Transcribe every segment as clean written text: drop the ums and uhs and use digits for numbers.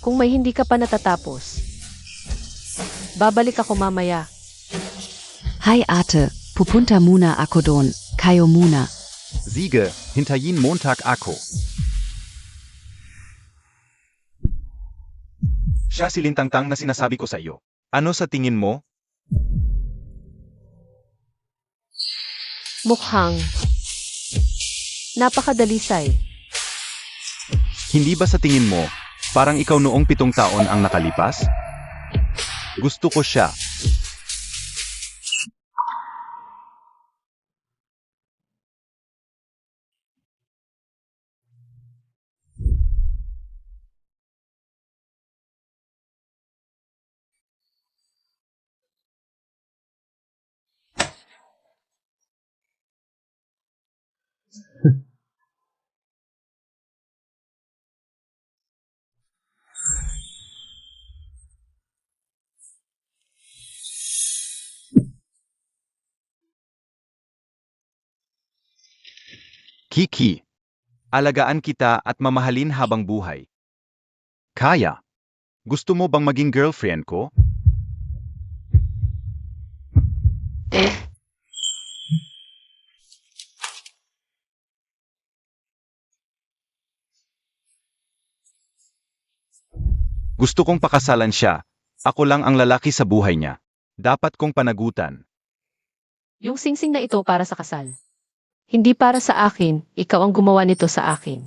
Kung may hindi ka pa natatapos, babalik ako mamaya. Hi Ate, pupunta muna ako doon, kayo muna. Siege, hintayin Montag ako. Siya si Lintangtang na sinasabi ko sa iyo. Ano sa tingin mo? Mukhang napakadalisay. Hindi ba sa tingin mo, parang ikaw noong 7 taon ang nakalipas? Gusto ko siya. Kiki, alagaan kita at mamahalin habang buhay. Kaya, gusto mo bang maging girlfriend ko? Gusto kong pakasalan siya. Ako lang ang lalaki sa buhay niya. Dapat kong panagutan. Yung singsing na ito para sa kasal. Hindi para sa akin, ikaw ang gumawa nito sa akin.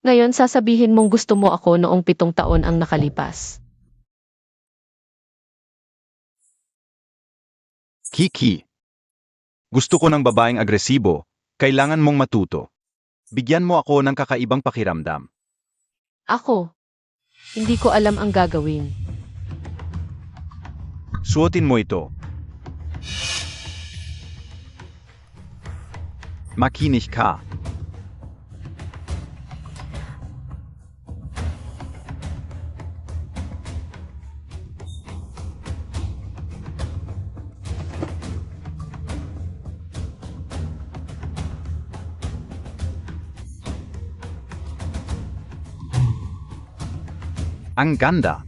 Ngayon sasabihin mong gusto mo ako noong 7 taon ang nakalipas. Kiki, gusto ko ng babaeng agresibo. Kailangan mong matuto. Bigyan mo ako ng kakaibang pakiramdam. Ako, hindi ko alam ang gagawin. Suotin mo ito. Makinig ka. Ang ganda.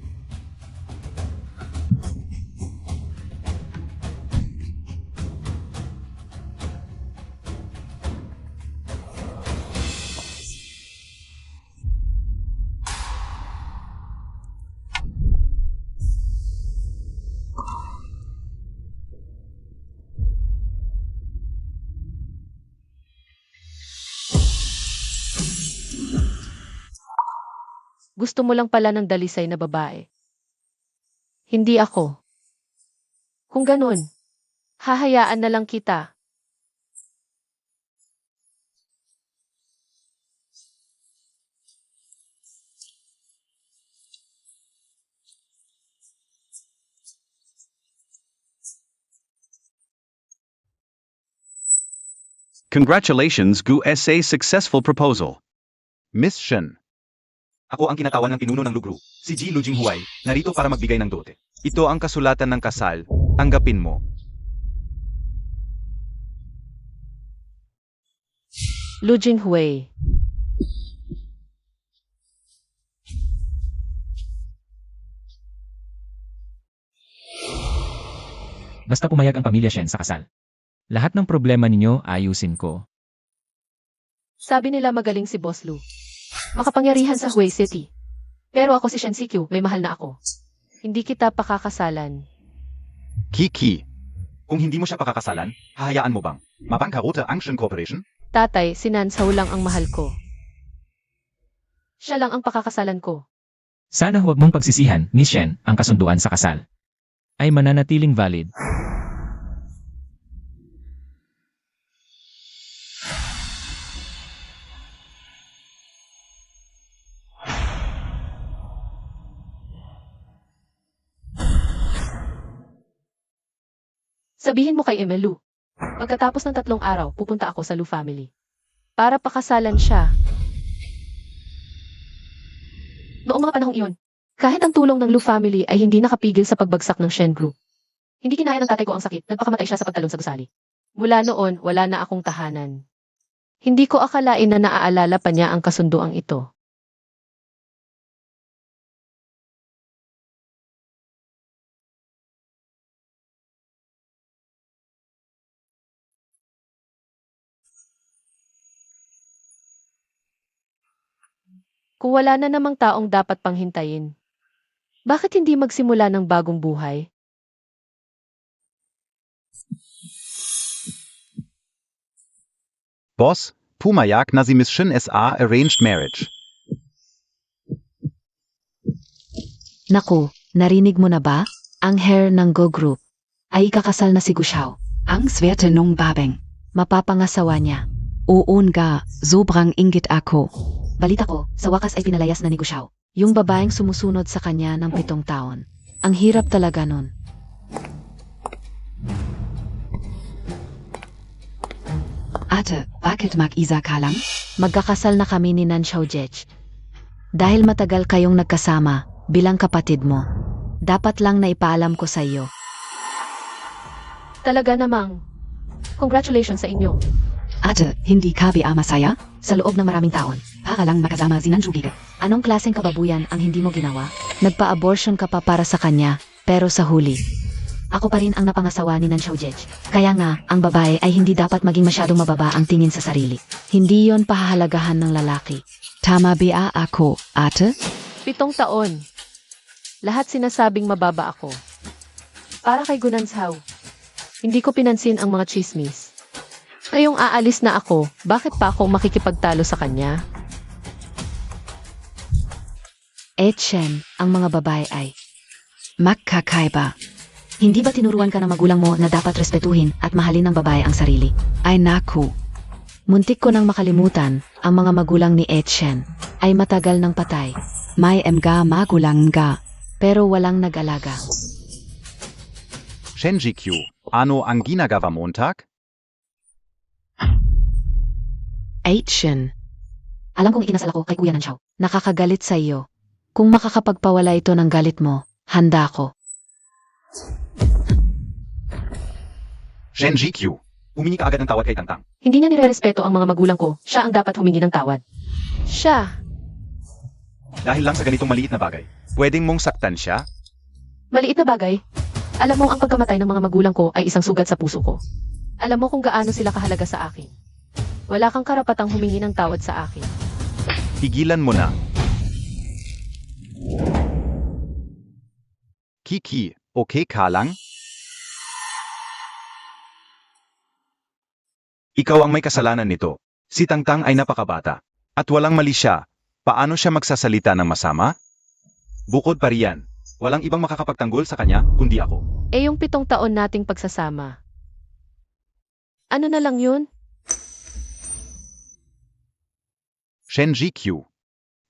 Gusto mo lang pala ng dalisay na babae. Hindi ako. Kung ganun, hahayaan na lang kita. Congratulations, Gu SA successful proposal. Miss Shen. Ako ang kinatawan ng pinuno ng Lugru, si Ji Lu Jinghuai, narito para magbigay ng dote. Ito ang kasulatan ng kasal, tanggapin mo. Lu Jinghui. Basta pumayag ang pamilya Shen sa kasal. Lahat ng problema ninyo ayusin ko. Sabi nila magaling si Boss Lu. Makapangyarihan sa Huay City. Pero ako si Shen Sikyu, may mahal na ako. Hindi kita pakakasalan. Kiki. Kung hindi mo siya pakakasalan, hahayaan mo bang mapangkaruta ang Shen Corporation? Tatay, si Nansao lang ang mahal ko. Siya lang ang pakakasalan ko. Sana huwag mong pagsisihan, Miss Shen, ang kasunduan sa kasal. Ay mananatiling valid. Sabihin mo kay Emelu. Pagkatapos ng 3 araw, pupunta ako sa Lu family. Para pakasalan siya. Noong mga panahong iyon, kahit ang tulong ng Lu family ay hindi nakapigil sa pagbagsak ng Shen Group. Hindi kinaya ng tatay ko ang sakit, nagpakamatay siya sa pagtalon sa gusali. Mula noon, wala na akong tahanan. Hindi ko akalain na naaalala pa niya ang kasunduang ito. Kung wala na namang taong dapat panghintayin, bakit hindi magsimula ng bagong buhay? Boss, pumayag na si Miss Shin SA arranged marriage. Naku, narinig mo na ba? Ang hair ng Go Group ay ikakasal na si Gushao. Ang swerte nung babeng. Mapapangasawa niya. Uun ga, sobrang inggit ako. Balita ko, sa wakas ay pinalayas na ni Gushao. Yung babaeng sumusunod sa kanya ng 7 taon. Ang hirap talaga nun. Ate, bakit mag-isa ka lang? Magkakasal na kami ni Nan Xiaojej. Dahil matagal kayong nagkasama, bilang kapatid mo, dapat lang na ipaalam ko sa iyo. Talaga namang. Congratulations sa inyo. Ate, hindi ka ba masaya? Sa loob ng maraming taon, para lang makasama si Nan Xiaojej. Anong klaseng kababuyan ang hindi mo ginawa? Nagpa-abortion ka pa para sa kanya, pero sa huli, ako pa rin ang napangasawa ni Nan Xiaojej. Kaya nga, ang babae ay hindi dapat maging masyadong mababa ang tingin sa sarili. Hindi yon pahahalagahan ng lalaki. Tama ba ako, ate? 7 taon. Lahat sinasabing mababa ako. Para kay Gunanshaw. Hindi ko pinansin ang mga chismis. Ngayong aalis na ako, bakit pa ako makikipagtalo sa kanya? Shen, ang mga babae ay magkakaiba. Hindi ba tinuruan ka ng magulang mo na dapat respetuhin at mahalin ng babae ang sarili? Ay naku. Muntik ko nang makalimutan, ang mga magulang ni Shen ay matagal nang patay. May mga magulang nga, pero walang nag-alaga. Shenji Q, ano ang ginagawa Montag? Shen. Alam kong ikinasal ako kay Kuya Nanxiao. Nakakagalit sa iyo. Kung makakapagpawala ito ng galit mo, handa ako. Shenji Q, humingi ka agad ng tawad kay Tangtang. Hindi niya nirerespeto ang mga magulang ko. Siya ang dapat humingi ng tawad. Siya. Dahil lang sa ganitong maliit na bagay, pwedeng mong saktan siya? Maliit na bagay. Alam mo ang pagkamatay ng mga magulang ko ay isang sugat sa puso ko. Alam mo kung gaano sila kahalaga sa akin. Wala kang karapatang humingi ng tawad sa akin. Tigilan mo na. Kiki, okay ka lang? Ikaw ang may kasalanan nito. Si Tangtang ay napakabata. At walang mali siya. Paano siya magsasalita ng masama? Bukod pa riyan, walang ibang makakapagtanggol sa kanya kundi ako. Eh yung 7 taon nating pagsasama. Ano na lang yun? Shenji Q,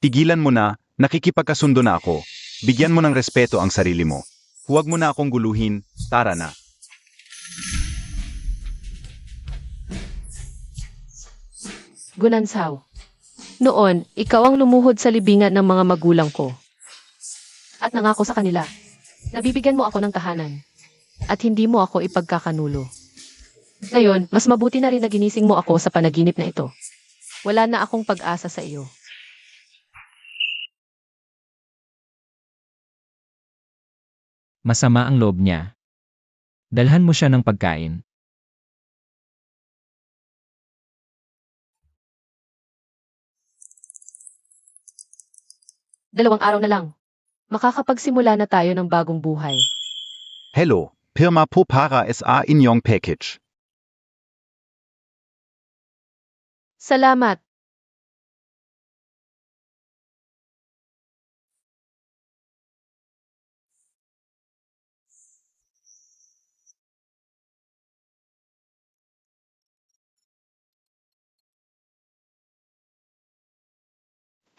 tigilan mo na, nakikipagkasundo na ako. Bigyan mo ng respeto ang sarili mo. Huwag mo na akong guluhin, tara na. Gunanshaw. Noon, ikaw ang lumuhod sa libingan ng mga magulang ko. At nangako sa kanila, nabibigyan mo ako ng tahanan. At hindi mo ako ipagkakanulo. Ngayon, mas mabuti na rin na ginising mo ako sa panaginip na ito. Wala na akong pag-asa sa iyo. Masama ang loob niya. Dalhan mo siya ng pagkain. Dalawang araw na lang. Makakapagsimula na tayo ng bagong buhay. Hello, Pirma po para SA inyong package. Salamat.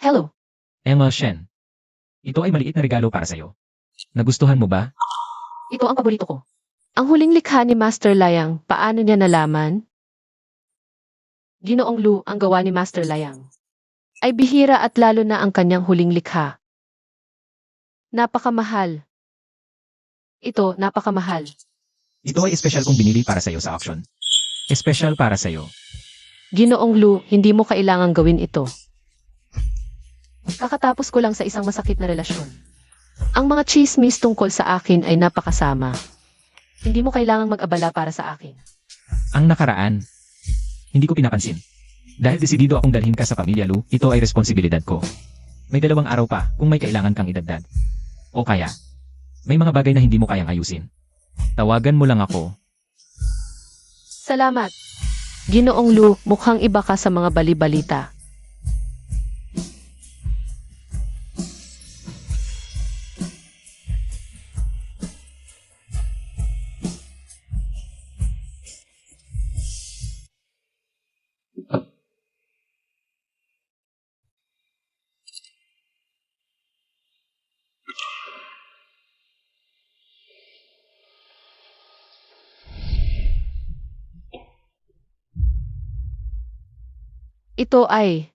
Hello. Emma Shen. Ito ay maliit na regalo para sa'yo. Nagustuhan mo ba? Ito ang paborito ko. Ang huling likha ni Master Layang, paano niya nalaman? Ginoong Lu ang gawa ni Master Layang. Ay bihira at lalo na ang kanyang huling likha. Napakamahal. Ito, napakamahal. Ito ay espesyal kong binili para sa'yo sa auction. Espesyal para sa'yo. Ginoong Lu, hindi mo kailangang gawin ito. Kakatapos ko lang sa isang masakit na relasyon. Ang mga chismis tungkol sa akin ay napakasama. Hindi mo kailangang mag-abala para sa akin. Ang nakaraan, hindi ko pinapansin. Dahil desidido akong dalhin ka sa pamilya Lu, ito ay responsibilidad ko. May 2 araw pa kung may kailangan kang idagdag. O kaya, may mga bagay na hindi mo kayang ayusin. Tawagan mo lang ako. Salamat. Ginoong Lu, mukhang iba ka sa mga bali-balita. Ito ay,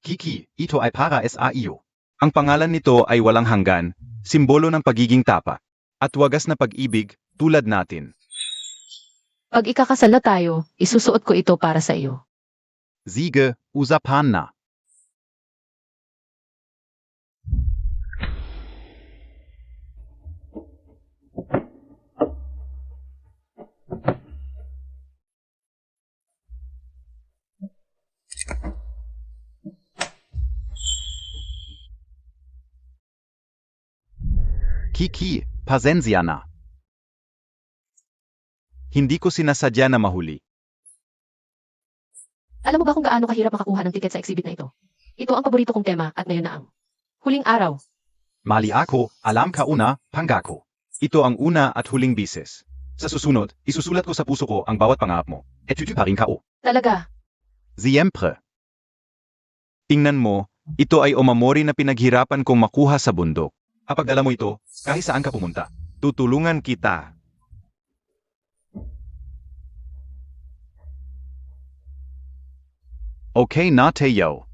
Kiki, ito ay para sa iyo. Ang pangalan nito ay walang hanggan, simbolo ng pagiging tapa. At wagas na pag-ibig, tulad natin. pag ikakasal na tayo, isusuot ko ito para sa iyo. Sige, usapan na. Kiki, pasensya na. Hindi ko sinasadya na mahuli. Alam mo ba kung gaano kahirap makakuha ng tiket sa exhibit na ito? Ito ang paborito kong tema at ngayon na ang huling araw. Mali ako, alam ka una, pangako. Ito ang una at huling bises. Sa susunod, isusulat ko sa puso ko ang bawat pangarap mo. Et tutu pa rin kao. Talaga, Siempre. Tingnan mo, ito ay omamori na pinaghirapan kong makuha sa bundok. Kapag dala mo ito, kahit saan ka pumunta, tutulungan kita. Okay na, Teo.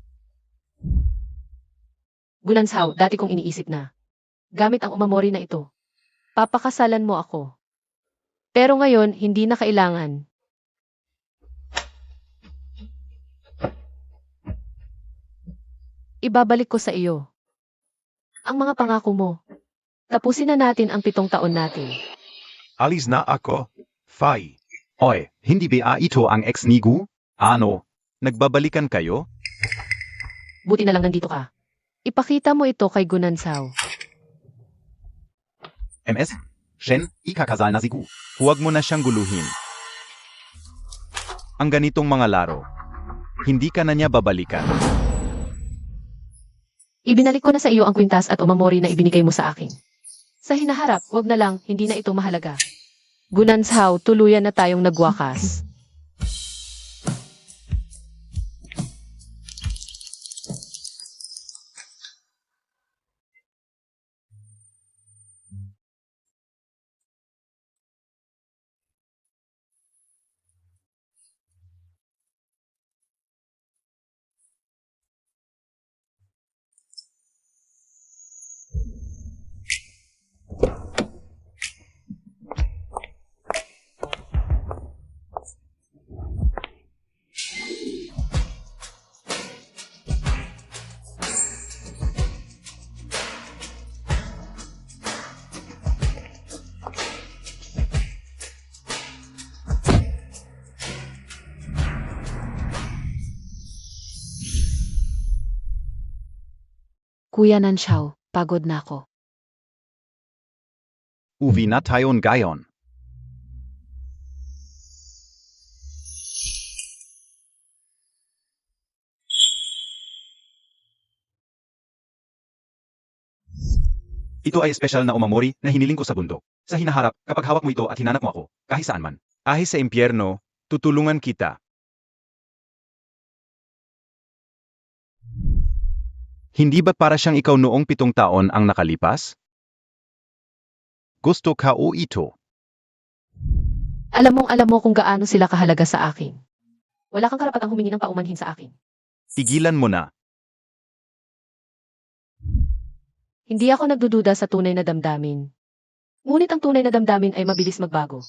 Gunansaw, dati kong iniisip na. Gamit ang umamori na ito. Papakasalan mo ako. Pero ngayon, hindi na kailangan. Ibabalik ko sa iyo ang mga pangako mo. Tapusin na natin ang 7 taon natin. Alis na ako. Fai. Oy, hindi ba ito ang ex ni Gu? Ano? Nagbabalikan kayo? Buti na lang nandito ka. Ipakita mo ito kay Gunansaw. MS? Shen, ikakasal na si Gu. Huwag mo na siyang guluhin. Ang ganitong mga laro, hindi ka na niya babalikan. Ibinalik ko na sa iyo ang kwintas at umamori na ibinigay mo sa akin. Sa hinaharap, wag na lang, hindi na ito mahalaga. Gunansaw, tuluyan na tayong nagwakas. Kuya Nanshaw, pagod na ako. Uwi na tayon gayon. Ito ay espesyal na umamori na hiniling ko sa bundok. Sa hinaharap, kapag hawak mo ito at hinanap mo ako, kahit saan man. Kahit sa impyerno, tutulungan kita. Hindi ba para siyang ikaw noong 7 taon ang nakalipas? Gusto ka o ito? Alam mo kung gaano sila kahalaga sa akin. Wala kang karapatang humingi ng paumanhin sa akin. Tigilan mo na. Hindi ako nagdududa sa tunay na damdamin. Ngunit ang tunay na damdamin ay mabilis magbago.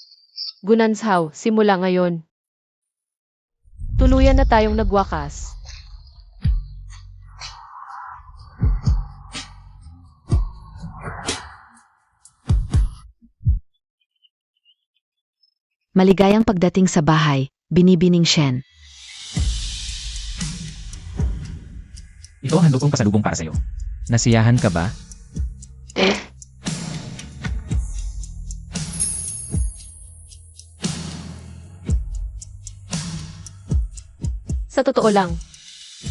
Gunansaw, simula ngayon. Tuluyan na tayong nagwakas. Maligayang pagdating sa bahay, binibining Shen. Ito ang handog kong pasalubong para sa'yo. Nasiyahan ka ba? Sa totoo lang,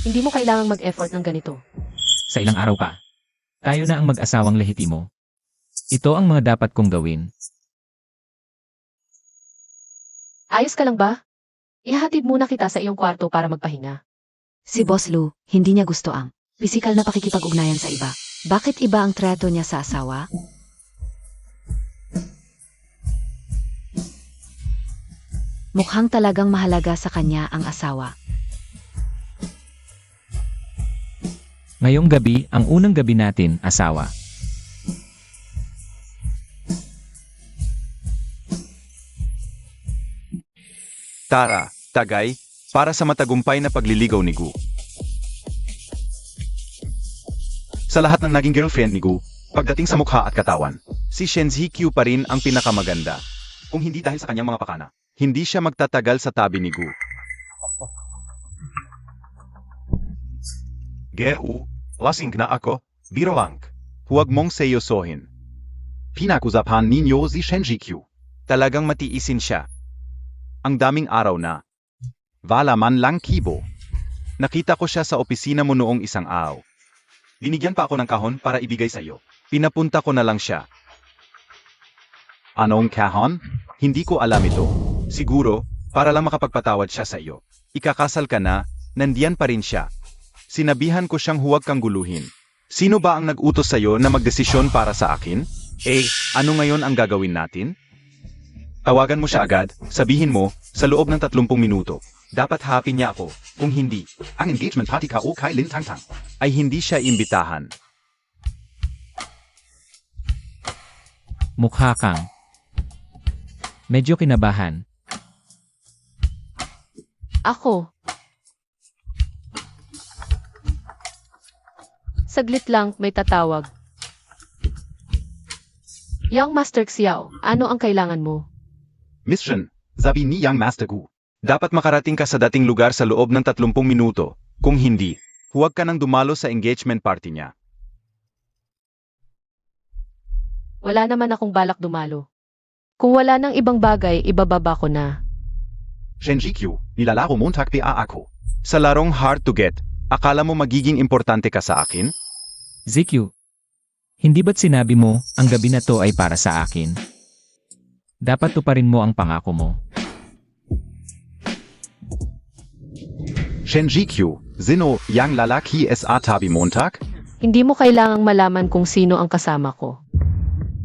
hindi mo kailangang mag-effort ng ganito. Sa ilang araw pa. Tayo na ang mag-asawang lehitimo. Ito ang mga dapat kong gawin. Ayos ka lang ba? Ihahatid muna kita sa iyong kwarto para magpahinga. Si Boss Lou, hindi niya gusto ang pisikal na pakikipag-ugnayan sa iba. Bakit iba ang trato niya sa asawa? Mukhang talagang mahalaga sa kanya ang asawa. Ngayong gabi, ang unang gabi natin, asawa. Tara, Tagay, para sa matagumpay na pagliligaw ni Gu. Sa lahat ng naging girlfriend ni Gu, pagdating sa mukha at katawan, si Shen Zikyu pa rin ang pinakamaganda. Kung hindi dahil sa kanyang mga pakana, hindi siya magtatagal sa tabi ni Gu. Gehu, lasing na ako, biro lang. Huwag mong seryosohin. Pinakusapan ninyo si Shen Zikyu. Talagang matiisin siya. Ang daming araw na. Wala man lang kibo. Nakita ko siya sa opisina mo noong isang araw. Binigyan pa ako ng kahon para ibigay sa iyo. Pinapunta ko na lang siya. Anong kahon? Hindi ko alam ito. Siguro, para lang makapagpatawad siya sa iyo. Ikakasal ka na, nandiyan pa rin siya. Sinabihan ko siyang huwag kang guluhin. Sino ba ang nag-utos sa iyo na magdesisyon para sa akin? Ano ngayon ang gagawin natin? Tawagan mo siya agad, sabihin mo, sa loob ng 30 minuto. Dapat happy niya ako. Kung hindi, ang engagement party ka o kay Lin Tangtang ay hindi siya imbitahan. Mukha kang medyo kinabahan. Ako. Saglit lang, may tatawag. Young Master Xiao, ano ang kailangan mo? Mission, sabi ni Yang Master Gu. Dapat makarating ka sa dating lugar sa loob ng 30 minuto. Kung hindi, huwag ka nang dumalo sa engagement party niya. Wala naman akong balak dumalo. Kung wala nang ibang bagay, ibababa ko na. Shenjikyu, nilalaro Montag pa ako. Sa larong hard to get, akala mo magiging importante ka sa akin? ZQ, hindi ba't sinabi mo, ang gabi na to ay para sa akin? Dapat tuparin mo ang pangako mo. Shenjikyu, sino yang lalaki sa tabi Montag? Hindi mo kailangang malaman kung sino ang kasama ko.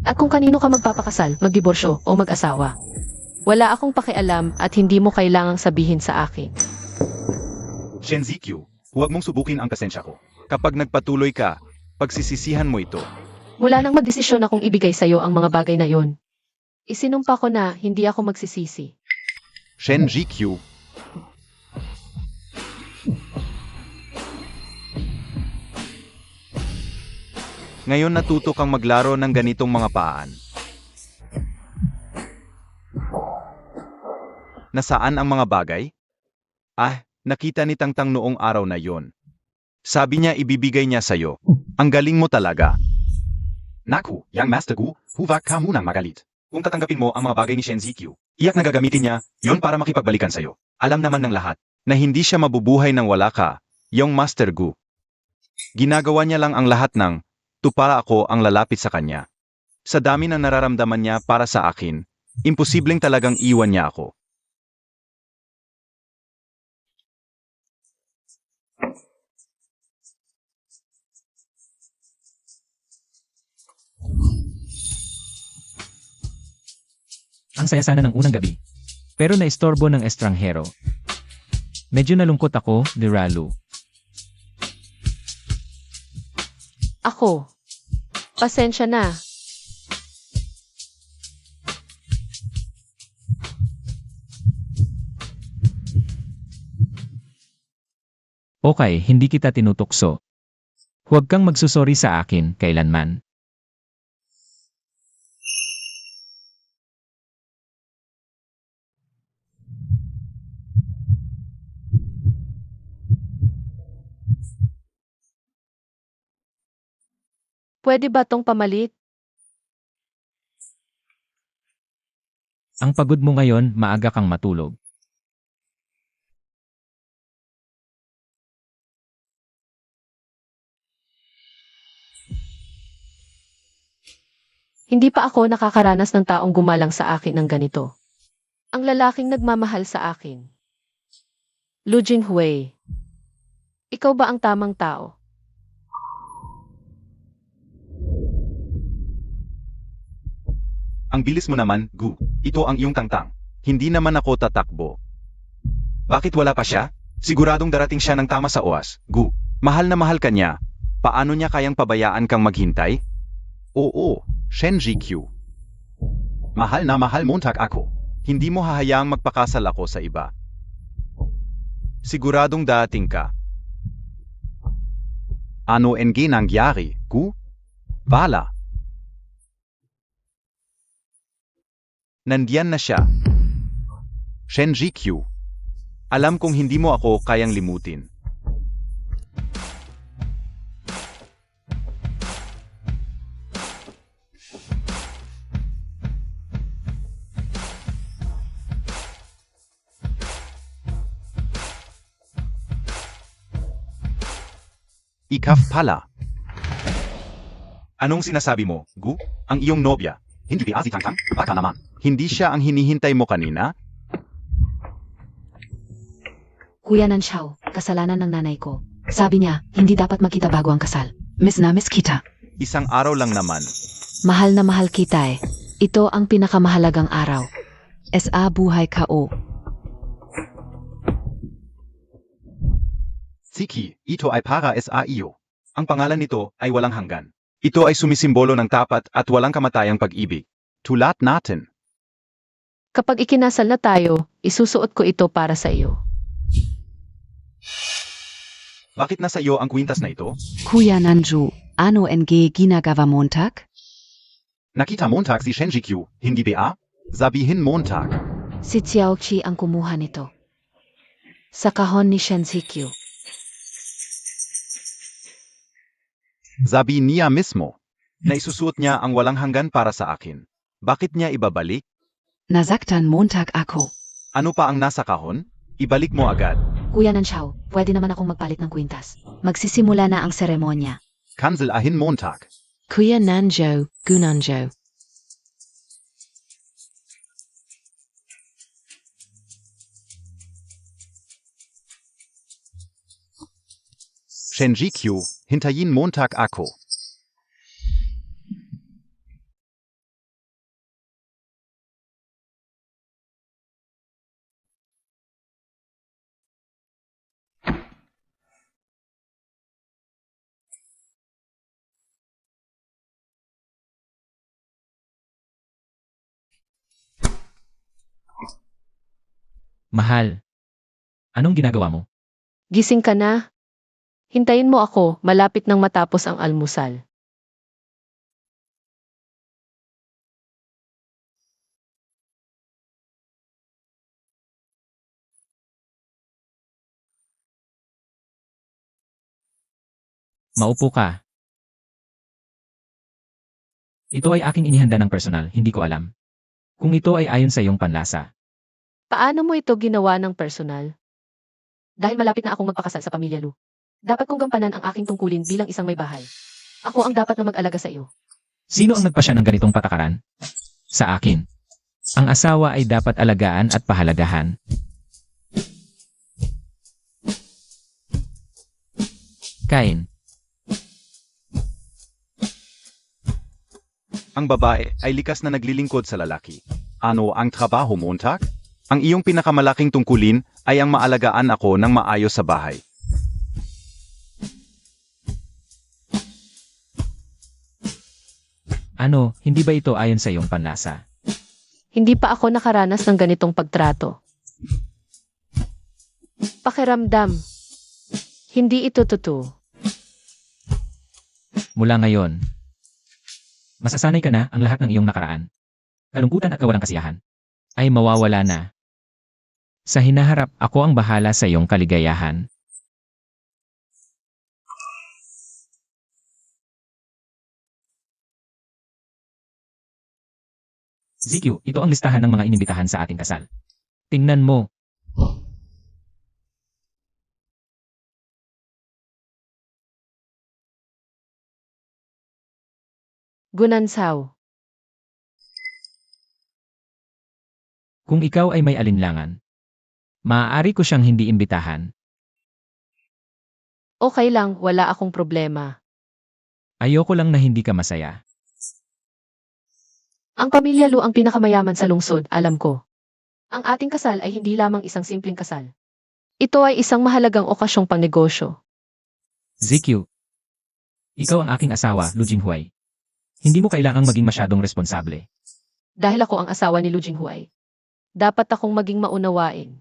At kung kanino ka magpapakasal, magdiborsyo o mag-asawa. Wala akong pakialam at hindi mo kailangang sabihin sa akin. Shenjikyu, huwag mong subukin ang pasensya ko. Kapag nagpatuloy ka, pagsisisihan mo ito. Wala nang magdesisyon akong ibigay sa'yo ang mga bagay na yon. Isinumpa ko na hindi ako magsisisi. Shenjikyu. Ngayon natuto kang maglaro ng ganitong mga paan. Nasaan ang mga bagay? Nakita ni Tangtang noong araw na yon. Sabi niya ibibigay niya sa'yo. Ang galing mo talaga. Naku, Yang Master Gu, huwag ka munang magalit. Kung tatanggapin mo ang mga bagay ni Shen Zikyu, iyak na gagamitin niya yon para makipagbalikan sa'yo. Alam naman ng lahat na hindi siya mabubuhay nang wala ka, Yang Master Gu. Ginagawa niya lang ang lahat ng para ako ang lalapit sa kanya. Sa dami ng nararamdaman niya para sa akin, imposibleng talagang iwan niya ako. Ang saya sana ng unang gabi. Pero naistorbo ng estranghero. Medyo nalungkot ako, Liralu. Ako. Pasensya na. Okay, hindi kita tinutukso. Huwag kang magsusori sa akin kailanman. Pwede ba tong pamalit? Ang pagod mo ngayon, maaga kang matulog. Hindi pa ako nakakaranas ng taong gumalang sa akin ng ganito. Ang lalaking nagmamahal sa akin. Lu Jinghui. Ikaw ba ang tamang tao? Ang bilis mo naman, Gu. Ito ang iyong tangtang. Hindi naman ako tatakbo. Bakit wala pa siya? Siguradong darating siya ng tama sa oras. Gu, mahal na mahal ka niya. Paano niya kayang pabayaan kang maghintay? Oo, Shenji Q. Mahal na mahal Montag ako. Hindi mo hahayaang magpakasal ako sa iba. Siguradong dating ka. Ano ang nangyari, Gu? Bala. Nandiyan na siya. Shenji Q. Alam kong hindi mo ako kayang limutin. Ikaf pala. Anong sinasabi mo, Gu? Ang iyong nobya. Hindi si Tangtang? Baka naman. Hindi siya ang hinihintay mo kanina? Kuya Nanxiao, kasalanan ng nanay ko. Sabi niya, hindi dapat magkita bago ang kasal. Miss na miss kita. Isang araw lang naman. Mahal na mahal kita eh. Ito ang pinakamahalagang araw. SA buhay ka o. Siki, ito ay para sa iyo. Ang pangalan nito ay walang hanggan. Ito ay sumisimbolo ng tapat at walang kamatayang pag-ibig. Tulad natin. Kapag ikinasal na tayo, isusuot ko ito para sa iyo. Bakit nasa iyo ang kwintas na ito? Kuya Nanju, ano NG ginagawa Montag? Nakita Montag si Shenji Q, hindi ba? Sabihin Montag. Si Xiaoqi ang kumuha nito. Sa kahon ni Shen Zikyu. Sabi niya mismo. Na isusuot niya ang walang hanggan para sa akin. Bakit niya ibabalik? Nasaktan Montag ako. Ano pa ang nasa kahon? Ibalik mo agad. Kuya Nanxiao, pwede naman akong magpalit ng kwintas. Magsisimula na ang seremonya. Cancel ahin Montag. Kuya Nanjo, Gunanjo. Shenji Q, hintayin Montag ako. Mahal. Anong ginagawa mo? Gising ka na? Hintayin mo ako, malapit nang matapos ang almusal. Maupo ka. Ito ay aking inihanda ng personal, hindi ko alam. Kung ito ay ayon sa iyong panlasa. Paano mo ito ginawa ng personal? Dahil malapit na akong magpakasal sa pamilya Lu. Dapat kong gampanan ang aking tungkulin bilang isang may bahay. Ako ang dapat na mag-alaga sa iyo. Sino ang nagpasya ng ganitong patakaran? Sa akin. Ang asawa ay dapat alagaan at pahalagahan. Kain. Ang babae ay likas na naglilingkod sa lalaki. Ano ang trabaho Montag? Ang iyong pinakamalaking tungkulin ay ang maalagaan ako ng maayos sa bahay. Ano, hindi ba ito ayon sa iyong panlasa? Hindi pa ako nakaranas ng ganitong pagtrato. Pakiramdam. Hindi ito totoo. Mula ngayon, masasanay ka na ang lahat ng iyong nakaraan. Kalungkutan at kawalang kasiyahan ay mawawala na. Sa hinaharap, ako ang bahala sa iyong kaligayahan. ZQ, ito ang listahan ng mga inimbitahan sa ating kasal. Tingnan mo. Gunansaw. Kung ikaw ay may alinlangan, maaari ko siyang hindi imbitahan. Okay lang, wala akong problema. Ayoko lang na hindi ka masaya. Ang pamilya Lu ang pinakamayaman sa lungsod, alam ko. Ang ating kasal ay hindi lamang isang simpleng kasal. Ito ay isang mahalagang okasyong pangnegosyo. ZQ, ikaw ang aking asawa, Lu Jinghuai. Hindi mo kailangang maging masyadong responsable. Dahil ako ang asawa ni Lu Jinghuai, dapat akong maging maunawain.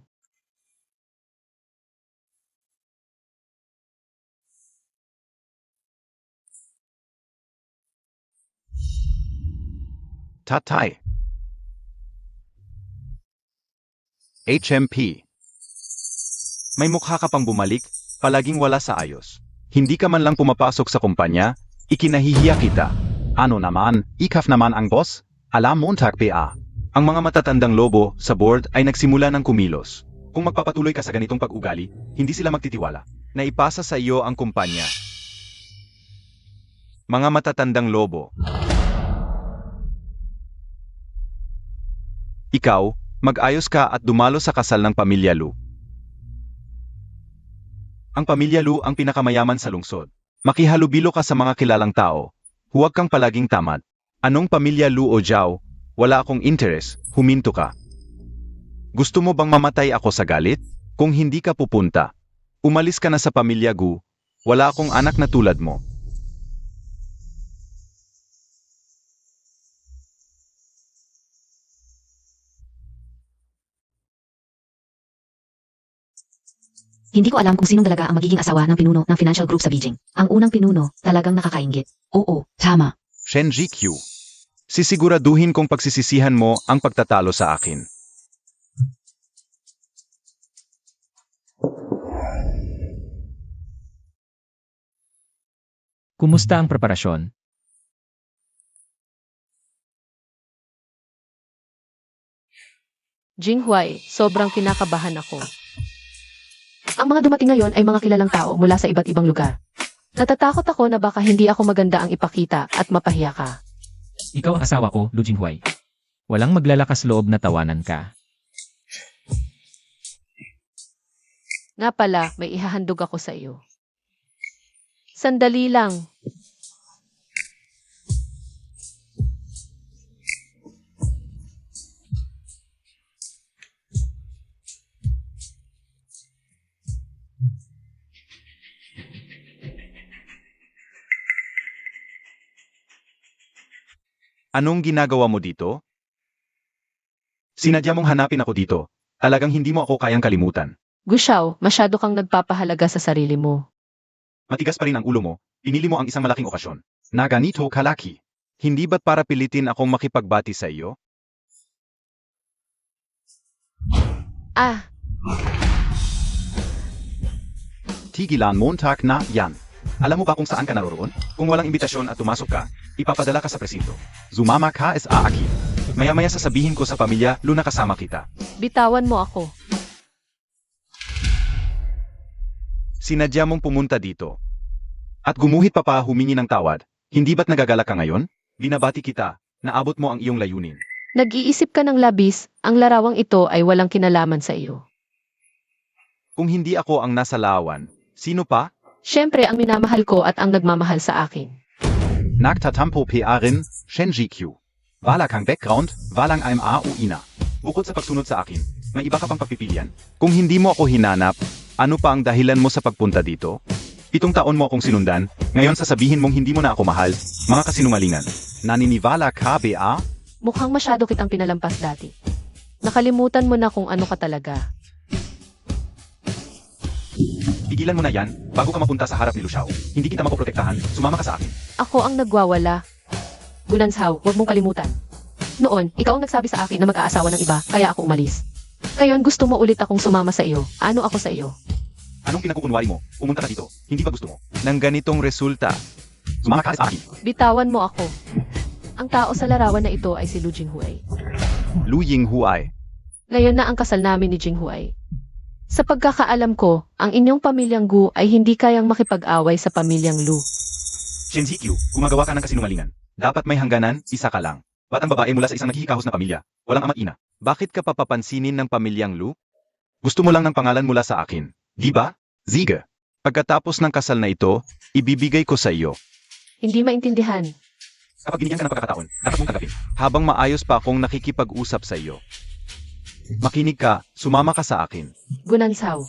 Tatay. HMP. May mukha ka pang bumalik, palaging wala sa ayos. Hindi ka man lang pumapasok sa kumpanya, ikinahihiya kita. Ano naman, ikaf naman ang boss? Alam Montag PA. Ang mga matatandang lobo sa board ay nagsimula ng kumilos. Kung magpapatuloy ka sa ganitong pag-ugali, hindi sila magtitiwala. Naipasa sa iyo ang kumpanya. Mga matatandang lobo. Ikaw, mag-ayos ka at dumalo sa kasal ng pamilya Lu. Ang pamilya Lu ang pinakamayaman sa lungsod. Makihalubilo ka sa mga kilalang tao. Huwag kang palaging tamad. Anong pamilya Lu o Zhao? Wala akong interes, huminto ka. Gusto mo bang mamatay ako sa galit? Kung hindi ka pupunta, umalis ka na sa pamilya Gu. Wala akong anak na tulad mo. Hindi ko alam kung sinong dalaga ang magiging asawa ng pinuno ng financial group sa Beijing. Ang unang pinuno, talagang nakakainggit. Oo, tama. Shen Jikyu. Sisiguraduhin kong pagsisisihan mo ang pagtatalo sa akin. Kumusta ang preparasyon? Jinghuai, sobrang kinakabahan ako. Ang mga dumating ngayon ay mga kilalang tao mula sa iba't ibang lugar. Natatakot ako na baka hindi ako maganda ang ipakita at mapahiya ka. Ikaw ang asawa ko, Lu Jinghuai. Walang maglalakas loob na tawanan ka. Nga pala, may ihahandog ako sa iyo. Sandali lang. Anong ginagawa mo dito? Sinadya mong hanapin ako dito. Talagang hindi mo ako kayang kalimutan. Gushao, masyado kang nagpapahalaga sa sarili mo. Matigas pa rin ang ulo mo. Pinili mo ang isang malaking okasyon. Na ganito kalaki. Hindi ba't para pilitin akong makipagbati sa iyo? Ah, Tigilan Montag na yan. Alam mo ba kung saan ka naroroon? Kung walang imbitasyon at tumasok ka, ipapadala ka sa presinto. Zumama ka sa akin. Maya-maya sasabihin ko sa pamilya, Lu na kasama kita. bitawan mo ako. Sinadya mong pumunta dito. At gumuhit pa humingi ng tawad. Hindi ba't nagagalak ka ngayon? Binabati kita, naabot mo ang iyong layunin. Nag-iisip ka ng labis, ang larawang ito ay walang kinalaman sa iyo. Kung hindi ako ang nasa lawan, sino pa? Siyempre ang minamahal ko at ang nagmamahal sa akin. Nagtatampo PRin, Shen Jikyu. Wala kang background, walang IMA o ina. Bukod sa pagsunod sa akin, may iba ka pang pagpipilian. Kung hindi mo ako hinanap, ano pa ang dahilan mo sa pagpunta dito? 7 taon mo akong sinundan, ngayon sasabihin mong hindi mo na ako mahal, mga kasinungalingan. Naniniwala ka, BA? Mukhang masyado kitang pinalampas dati. Nakalimutan mo na kung ano ka talaga. Tigilan mo na yan, bago ka mapunta sa harap ni Luxiao. Hindi kita mapoprotektahan, sumama ka sa akin. Ako ang nagwawala. Gunansaw, huwag mong kalimutan. Noon, ikaw ang nagsabi sa akin na mag-aasawa ng iba, kaya ako umalis. Ngayon gusto mo ulit akong sumama sa iyo. Ano ako sa iyo? Anong pinagkukunwari mo? Pumunta ka dito, hindi ba gusto mo? Nang ganitong resulta, sumama ka sa akin. Bitawan mo ako. Ang tao sa larawan na ito ay si Lu Jinghuai. Lu Yinghuay. Ngayon na ang kasal namin ni Jinghuay. Sa pagkakaalam ko, ang inyong pamilyang Gu ay hindi kayang makipag-away sa pamilyang Lu. Shen Zikyu, gumagawa ka ng kasinungalingan. Dapat may hangganan, isa ka lang. Batang babae mula sa isang naghihikahos na pamilya. Walang ama't ina. Bakit ka papapansinin ng pamilyang Lu? Gusto mo lang ng pangalan mula sa akin. Di ba? Ziga. Pagkatapos ng kasal na ito, ibibigay ko sa iyo. Hindi maintindihan. Kapag binigyan ka ng pagkakataon, dapat mong tanggapin. Habang maayos pa akong nakikipag-usap sa iyo. Makinig ka, sumama ka sa akin. Gunansaw.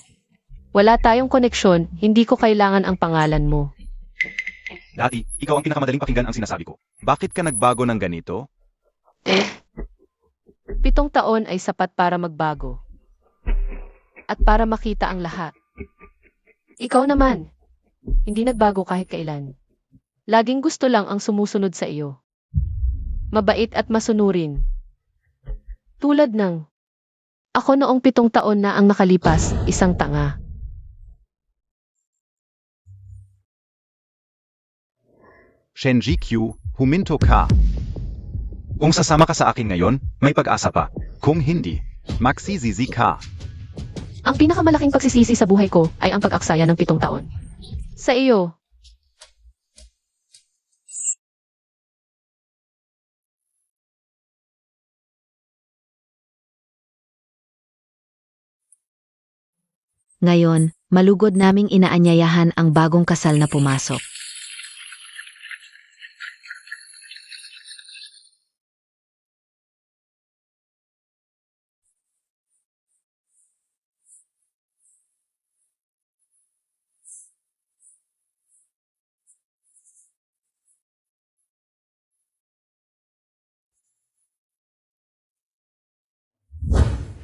Wala tayong koneksyon, hindi ko kailangan ang pangalan mo. Dati, ikaw ang pinakamadaling pakinggan ang sinasabi ko. Bakit ka nagbago ng ganito? 7 taon ay sapat para magbago. At para makita ang lahat. Ikaw naman, hindi nagbago kahit kailan. Laging gusto lang ang sumusunod sa iyo. Mabait at masunurin. Tulad ng, ako noong 7 taon na ang nakalipas, isang tanga. Shen Zikyu, huminto ka. Kung sasama ka sa akin ngayon, may pag-asa pa. Kung hindi, magsisisi ka. Ang pinakamalaking pagsisisi sa buhay ko ay ang pag-aksaya ng 7 taon. Sa iyo. Ngayon, malugod naming inaanyayahan ang bagong kasal na pumasok.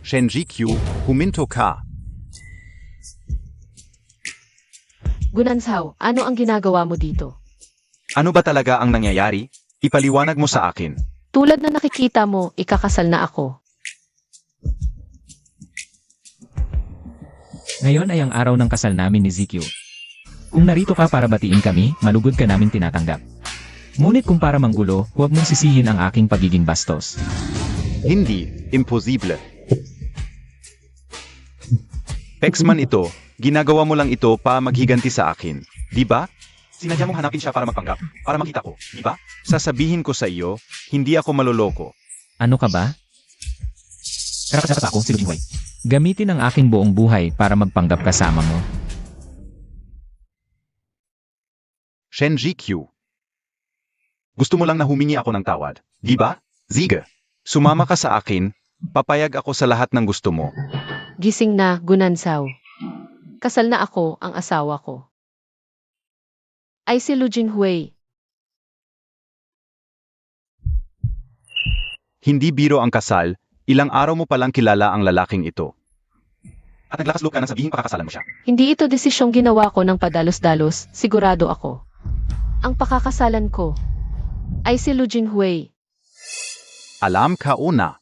Shen Zikyu, huminto ka. Gunansaw, ano ang ginagawa mo dito? Ano ba talaga ang nangyayari? Ipaliwanag mo sa akin. Tulad na nakikita mo, ikakasal na ako. Ngayon ay ang araw ng kasal namin ni Zikyu. Kung narito ka para batiin kami, malugod ka namin tinatanggap. Ngunit kung para manggulo, huwag mong sisihin ang aking pagiging bastos. Hindi, imposible. Pexman ito, ginagawa mo lang ito para maghiganti sa akin, di ba? Sinadya mong hanapin siya para magpanggap, para makita ko, di ba? Sasabihin ko sa iyo, hindi ako maloloko. Ano ka ba? Karapat-dapat ako, si Lujinghuay. Gamitin ang aking buong buhay para magpanggap kasama mo. Shen Zikyu. Gusto mo lang na humingi ako ng tawad, di ba? Ziga, sumama ka sa akin, papayag ako sa lahat ng gusto mo. Gising na, Gunansaw. Kasal na ako, ang asawa ko. Ay si Lu Jinghuay. Hindi biro ang kasal, ilang araw mo palang kilala ang lalaking ito. At naglakas loob ka na sabihin pakakasalan mo siya. Hindi ito desisyong ginawa ko ng padalos-dalos, sigurado ako. Ang pakakasalan ko ay si Lu Jinghuay. Alam ka una.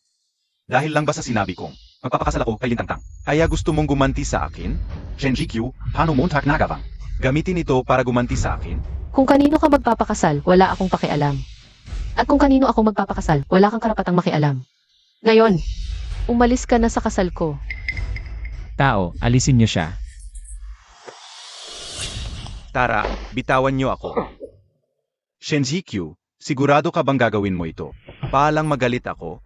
Dahil lang ba sa sinabi kong, magpapakasal ako kay Lintangtang, kaya gusto mong gumanti sa akin? Shen Zikyu, paano mo nagagawang? Gamitin ito para gumanti sa akin? Kung kanino ka magpapakasal, wala akong pakialam. At kung kanino ako magpapakasal, wala kang karapatang makialam. Ngayon, umalis ka na sa kasal ko. Tao, alisin niyo siya. Tara, bitawan niyo ako. Shen Zikyu, sigurado ka bang gagawin mo ito? Palang magalit ako?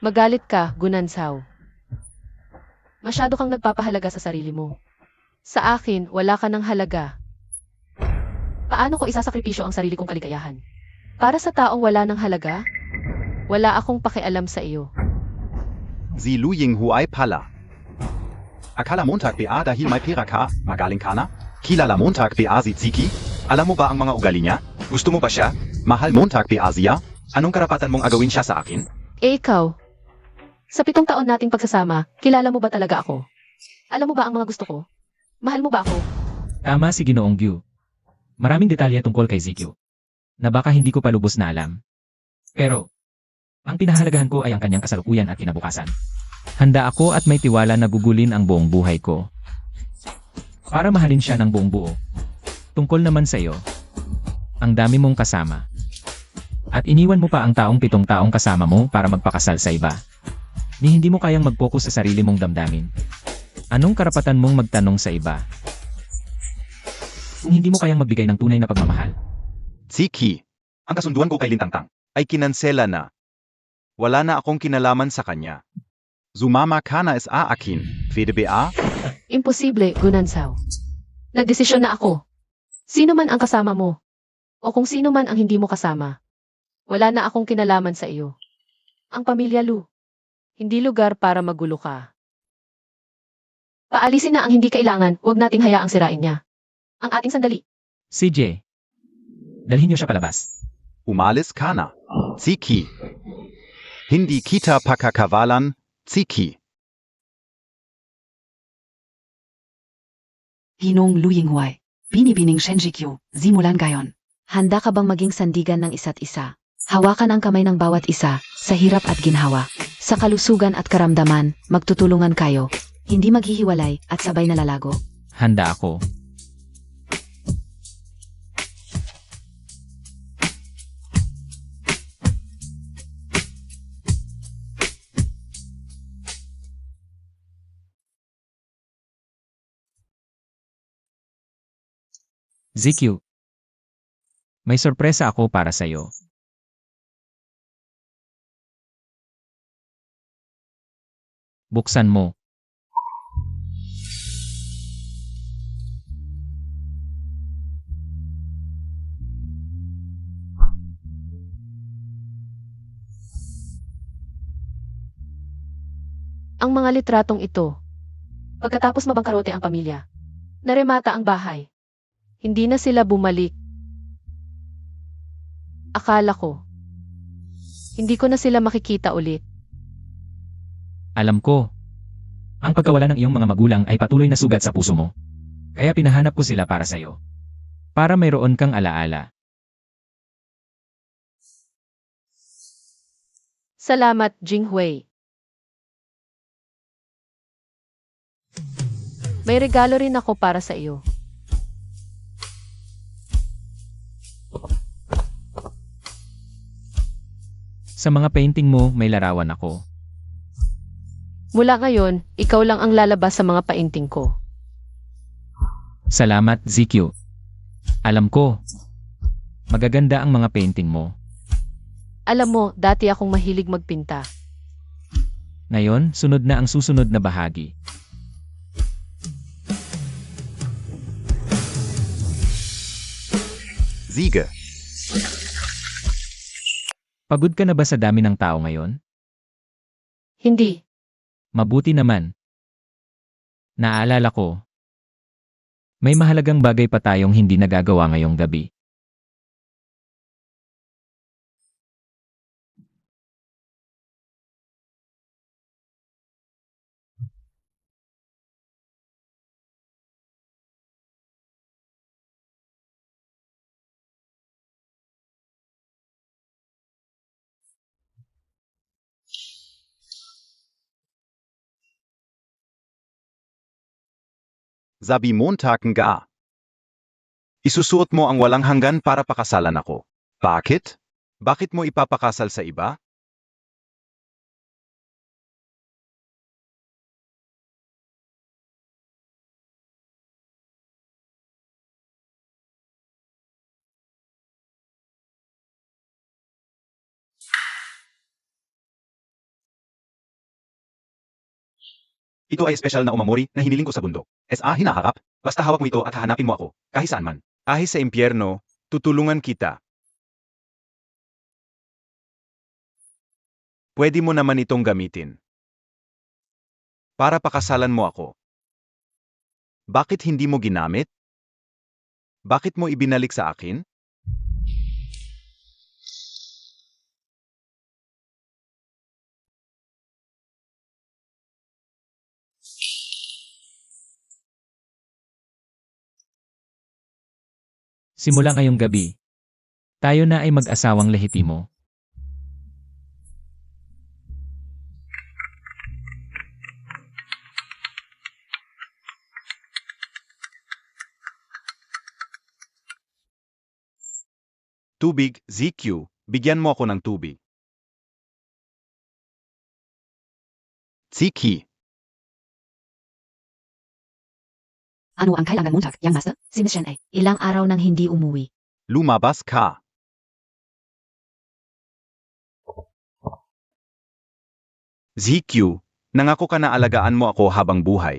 Magalit ka, Gunansaw. Masyado kang nagpapahalaga sa sarili mo. Sa akin, wala ka ng halaga. Paano ko isasakripisyo ang sarili kong kaligayahan? Para sa taong wala ng halaga? Wala akong pakialam sa iyo. Si Lu Yinghuay pala. Akala Montag PA dahil may pera ka, magaling ka na? Kilala Montag PA si Ziki? Alam mo ba ang mga ugali niya? Gusto mo ba siya? Mahal Montag PA siya? Anong karapatan mong agawin siya sa akin? Eh ikaw, sa 7 taon nating pagsasama, kilala mo ba talaga ako? Alam mo ba ang mga gusto ko? Mahal mo ba ako? Tama si Ginoong Gyu. Maraming detalye tungkol kay Zikyu na baka hindi ko pa lubos na alam. Pero, ang pinahalagahan ko ay ang kanyang kasalukuyan at kinabukasan. Handa ako at may tiwala na gugulin ang buong buhay ko para mahalin siya ng buong buo. Tungkol naman sa iyo, ang dami mong kasama. At iniwan mo pa ang taong 7 taong kasama mo para magpakasal sa iba. Ni hindi mo kayang mag-focus sa sarili mong damdamin. Anong karapatan mong magtanong sa iba? Kung hindi mo kayang magbigay ng tunay na pagmamahal. Ziki, ang kasunduan ko kay Lintangtang ay kinansela na. Wala na akong kinalaman sa kanya. Zumama ka na sa akin, Fede ba? Imposible, Gunansaw. Nagdesisyon na ako. Sino man ang kasama mo, o kung sino man ang hindi mo kasama, wala na akong kinalaman sa iyo. Ang pamilya Lu, hindi lugar para magulo ka. Paalisin na ang hindi kailangan, huwag nating hayaang sirain niya. Ang ating sandali. CJ, dalhin niyo siya palabas. Umalis ka na. Ziki. Hindi kita pakakawalan, Ziki. Hinong Lu Yinghuay. Binibining Shenjikyu, simulan gayon. Handa ka bang maging sandigan ng isa't isa? Hawakan ang kamay ng bawat isa, sa hirap at ginhawa. Sa kalusugan at karamdaman, magtutulungan kayo. Hindi maghihiwalay at sabay na lalago. Handa ako. ZQ, may sorpresa ako para sa'yo. Buksan mo. Ang mga litratong ito. Pagkatapos mabangkarote ang pamilya, naremata ang bahay. Hindi na sila bumalik. Akala ko, hindi ko na sila makikita ulit. Alam ko, ang pagkawala ng iyong mga magulang ay patuloy na sugat sa puso mo. Kaya pinahanap ko sila para sa'yo. Para mayroon kang alaala. Salamat, Jinghui. May regalo rin ako para sa iyo. Sa mga painting mo, may larawan ako. Mula ngayon, ikaw lang ang lalabas sa mga painting ko. Salamat, ZQ. Alam ko, magaganda ang mga painting mo. Alam mo, dati akong mahilig magpinta. Ngayon, sunod na ang susunod na bahagi. Siege. Pagod ka na ba sa dami ng tao ngayon? Hindi. Mabuti naman. Naalala ko, may mahalagang bagay pa tayong hindi nagagawa ngayong gabi. Sabi Montagen ga. Isusuot mo ang walang hanggan para pakasalan ako. Bakit? Bakit mo ipapakasal sa iba? Ito ay espesyal na umamori na hiniling ko sa bundok. Hinaharap, basta hawak mo ito at hahanapin mo ako, kahit saan man. Kahit sa impyerno, tutulungan kita. Pwede mo naman itong gamitin. Para pakasalan mo ako. Bakit hindi mo ginamit? Bakit mo ibinalik sa akin? Simula ngayong gabi, tayo na ay mag-asawang lehitimo. Tubig, ZQ, bigyan mo ako ng tubig. Ziki. Ano ang kailangan Montag, Young Master? Si Miss Shen ay ilang araw nang hindi umuwi. Lumabas ka. ZQ, nangako ka na alagaan mo ako habang buhay.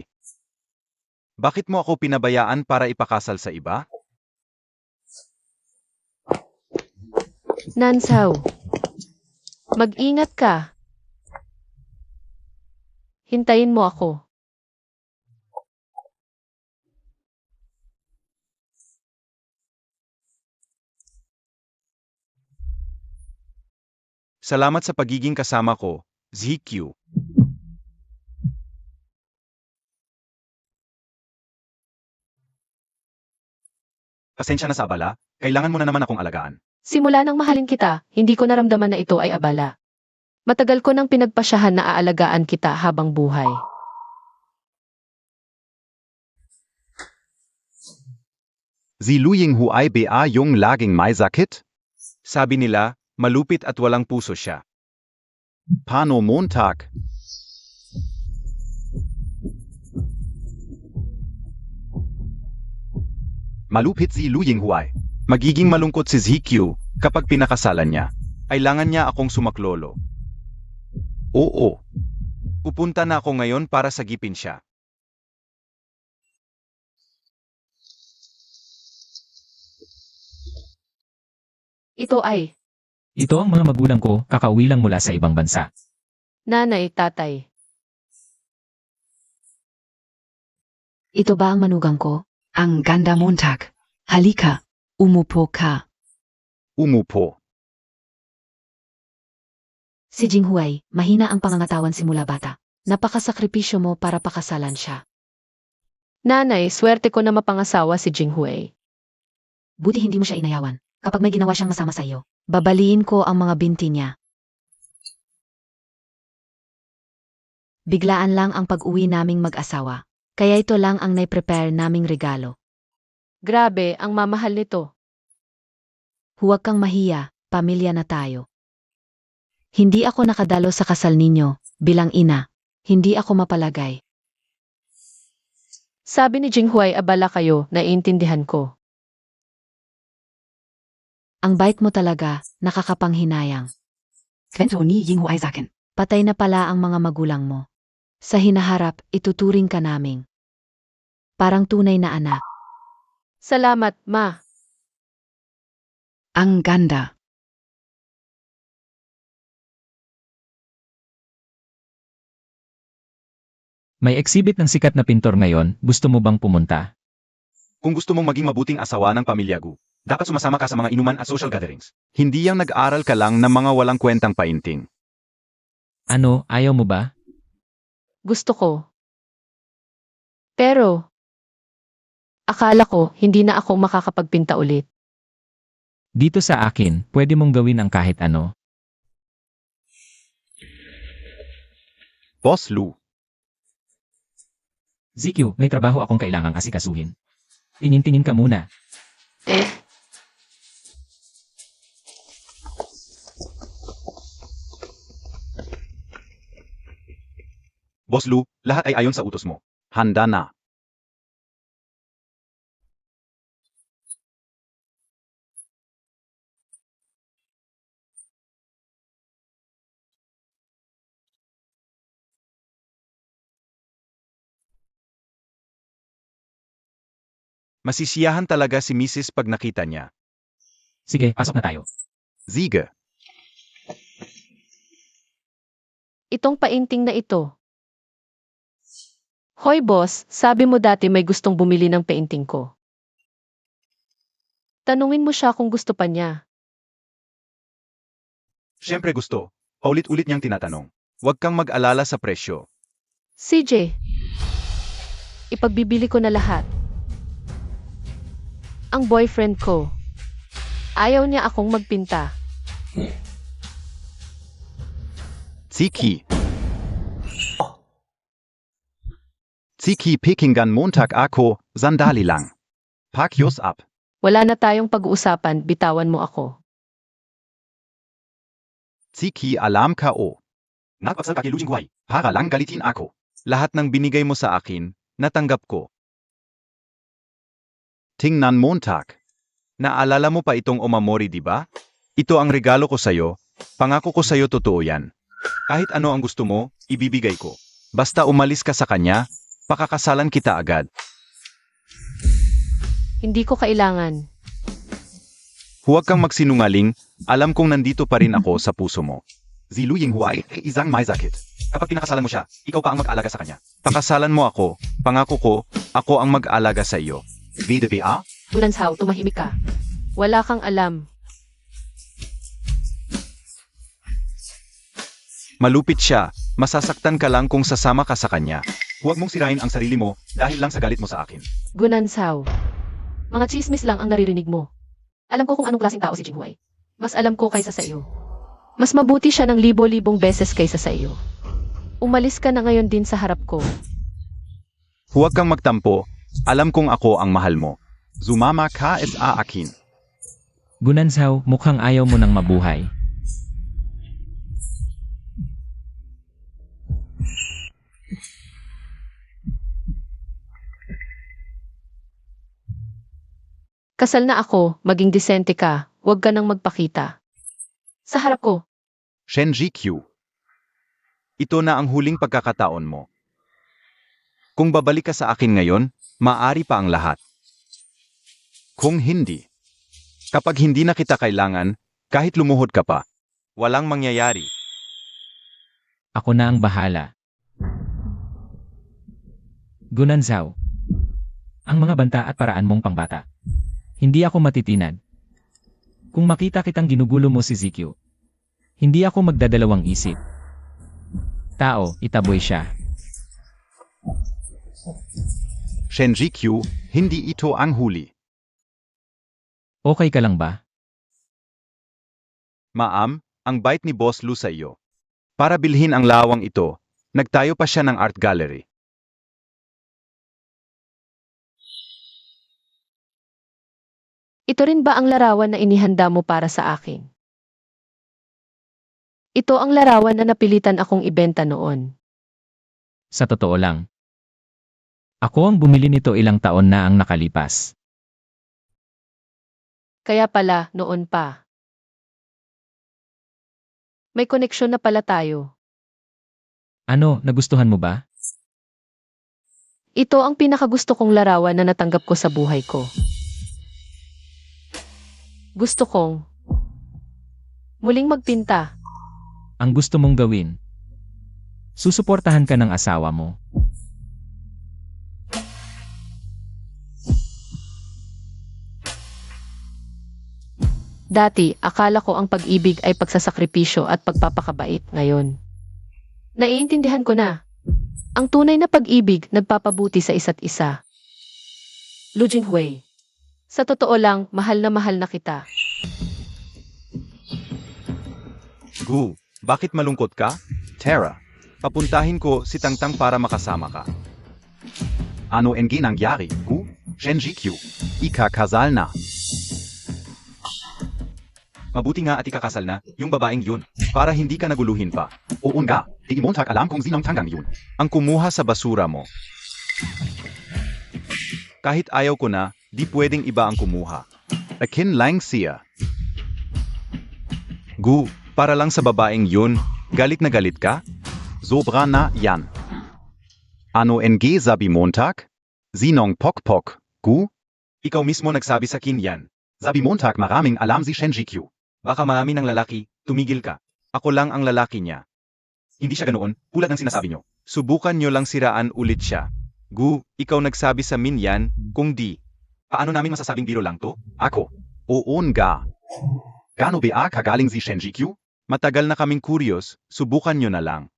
Bakit mo ako pinabayaan para ipakasal sa iba? Nansaw. Mag-ingat ka. Hintayin mo ako. Salamat sa pagiging kasama ko, ZQ. Pasensya na sa abala, kailangan mo na naman akong alagaan. Simula nang mahalin kita, hindi ko naramdaman na ito ay abala. Matagal ko nang pinagpasyahan na aalagaan kita habang buhay. Si Luying Huay ba yung laging may sakit? Sabi nila, malupit at walang puso siya. Paano Montag? Malupit si Luying Huay. Magiging malungkot si ZQ kapag pinakasalan niya. Kailangan niya akong sumaklolo. Oo. Pupunta na ako ngayon para sagipin siya. Ito ay, Ito ang mga magulang ko, kakauwi lang mula sa ibang bansa. nanay, tatay. Ito ba ang manugang ko? Ang ganda Montag. Halika, umupo ka. Umupo. Si Jinghuay, mahina ang pangangatawan simula bata. Napakasakripisyo mo para pakasalan siya. Nanay, swerte ko na mapangasawa si Jinghui. Buti hindi mo siya inayawan. Kapag may ginawa siyang masama sa iyo, babaliin ko ang mga binti niya. Biglaan lang ang pag-uwi naming mag-asawa. Kaya ito lang ang nai-prepare naming regalo. Grabe, ang mamahal nito. Huwag kang mahiya, pamilya na tayo. Hindi ako nakadalo sa kasal ninyo, bilang ina. Hindi ako mapalagay. Sabi ni Jinghui, abala kayo, naiintindihan ko. Ang bait mo talaga, nakakapanghinayang. Kwento ni Jinghuay sa akin. Patay na pala ang mga magulang mo. Sa hinaharap, ituturing ka naming parang tunay na anak. Salamat, ma. Ang ganda. May exhibit ng sikat na pintor ngayon, gusto mo bang pumunta? Kung gusto mong maging mabuting asawa ng pamilya Gu, dapat sumasama ka sa mga inuman at social gatherings. Hindi yang nag-aral ka lang ng mga walang kwentang painting. Ano, ayaw mo ba? Gusto ko. Pero, akala ko, hindi na ako makakapagpinta ulit. Dito sa akin, pwede mong gawin ang kahit ano. Boss Lu, ZQ, may trabaho akong kailangang asikasuhin. Tingin-tingin ka muna. Boss Lu, lahat ay ayon sa utos mo. Handa na. Masisiyahan talaga si Mrs. pag nakita niya. Sige, pasok na tayo. Ziege, Itong painting na ito. Hoy boss, sabi mo dati may gustong bumili ng painting ko. Tanungin mo siya kung gusto pa niya. siyempre gusto. Paulit-ulit niyang tinatanong. Huwag kang mag-alala sa presyo. CJ, ipagbibili ko na lahat. Ang boyfriend ko, ayaw niya akong magpinta. Ziki. Ziki Pekingan Montag ako, sandali lang. Pack yours up. Wala na tayong pag-uusapan, bitawan mo ako. Ziki alam ka o. Nagpagsal ka kay Lujing Guay. Para lang galitin ako. Lahat ng binigay mo sa akin, natanggap ko. Tingnan Montag. Naalala mo pa itong Omamori, di ba? Ito ang regalo ko sa'yo. Pangako ko sa'yo totoo yan. Kahit ano ang gusto mo, ibibigay ko. Basta umalis ka sa kanya, pakakasalan kita agad. Hindi ko kailangan. Huwag kang magsinungaling, alam kong nandito pa rin ako sa puso mo. Si Lu Yinghuai ay isang may sakit. Kapag pinakasalan mo siya, ikaw pa ang mag-alaga sa kanya. Pakasalan mo ako, pangako ko, ako ang mag-alaga sa iyo. VDBA? Gunanshaw, tumahimik ka. Wala kang alam. Malupit siya, masasaktan ka lang kung sasama ka sa kanya. Huwag mong sirain ang sarili mo dahil lang sa galit mo sa akin. Gunanshaw. Mga chismis lang ang naririnig mo. Alam ko kung anong klaseng tao si Jinghuai. Mas alam ko kaysa sa iyo. Mas mabuti siya ng libo-libong beses kaysa sa iyo. Umalis ka na ngayon din sa harap ko. Huwag kang magtampo, alam kong ako ang mahal mo. Zumama ka sa akin. Gunanshaw, mukhang ayaw mo nang mabuhay. Kasal na ako, maging disente ka, huwag ka nang magpakita. Sa harap ko. Shenji Q. Ito na ang huling pagkakataon mo. Kung babalik ka sa akin ngayon, maaari pa ang lahat. Kung hindi, kapag hindi na kita kailangan, kahit lumuhod ka pa, walang mangyayari. Ako na ang bahala. Gunanshaw. Ang mga banta at paraan mong pangbata. Hindi ako matitinag. Kung makita kitang ginugulo mo si Zikyu, hindi ako magdadalawang isip. Tao, itaboy siya. Shenji Q, hindi ito ang huli. Okay ka lang ba? Ma'am, ang bait ni Boss Lu sa iyo. Para bilhin ang lawang ito, nagtayo pa siya ng art gallery. Ito rin ba ang larawan na inihanda mo para sa akin? Ito ang larawan na napilitan akong ibenta noon. Sa totoo lang. Ako ang bumili nito ilang taon na ang nakalipas. Kaya pala, noon pa. May koneksyon na pala tayo. Ano, nagustuhan mo ba? Ito ang pinakagusto kong larawan na natanggap ko sa buhay ko. Gusto kong muling magpinta. Ang gusto mong gawin? Susuportahan ka ng asawa mo. Dati, akala ko ang pag-ibig ay pagsasakripisyo at pagpapakabait. Ngayon, naiintindihan ko na. Ang tunay na pag-ibig nagpapabuti sa isa't isa. Lu Jinghuai. Sa totoo lang, mahal na kita. Gu, bakit malungkot ka? Tara, papuntahin ko si Tangtang para makasama ka. Ano ang nangyari, Gu? Shenji Q, ikakasal na. Mabuti nga at ikakasal na, yung babaeng yun, para hindi ka naguluhin pa. Oo nga, di Montag alam kung sinong tanggang yun. Ang kumuha sa basura mo. Kahit ayaw ko na, di pwedeng iba ang kumuha. Akin lang siya. Gu, para lang sa babaeng yun, galit na galit ka? Sobra na yan. Ano NG sabi Montag? Sinong pokpok, Gu? Ikaw mismo nagsabi sa akin yan. Sabi Montag maraming alam si Shenji Q. Baka marami ng lalaki, tumigil ka. Ako lang ang lalaki niya. Hindi siya ganoon, tulad ng sinasabi nyo. Subukan nyo lang siraan ulit siya. Gu, ikaw nagsabi sa min yan, kung di. Paano namin masasabing biro lang to? Ako. Oo nga. Gano ba kagaling si Shenji Q? Matagal na kaming curious, subukan nyo na lang.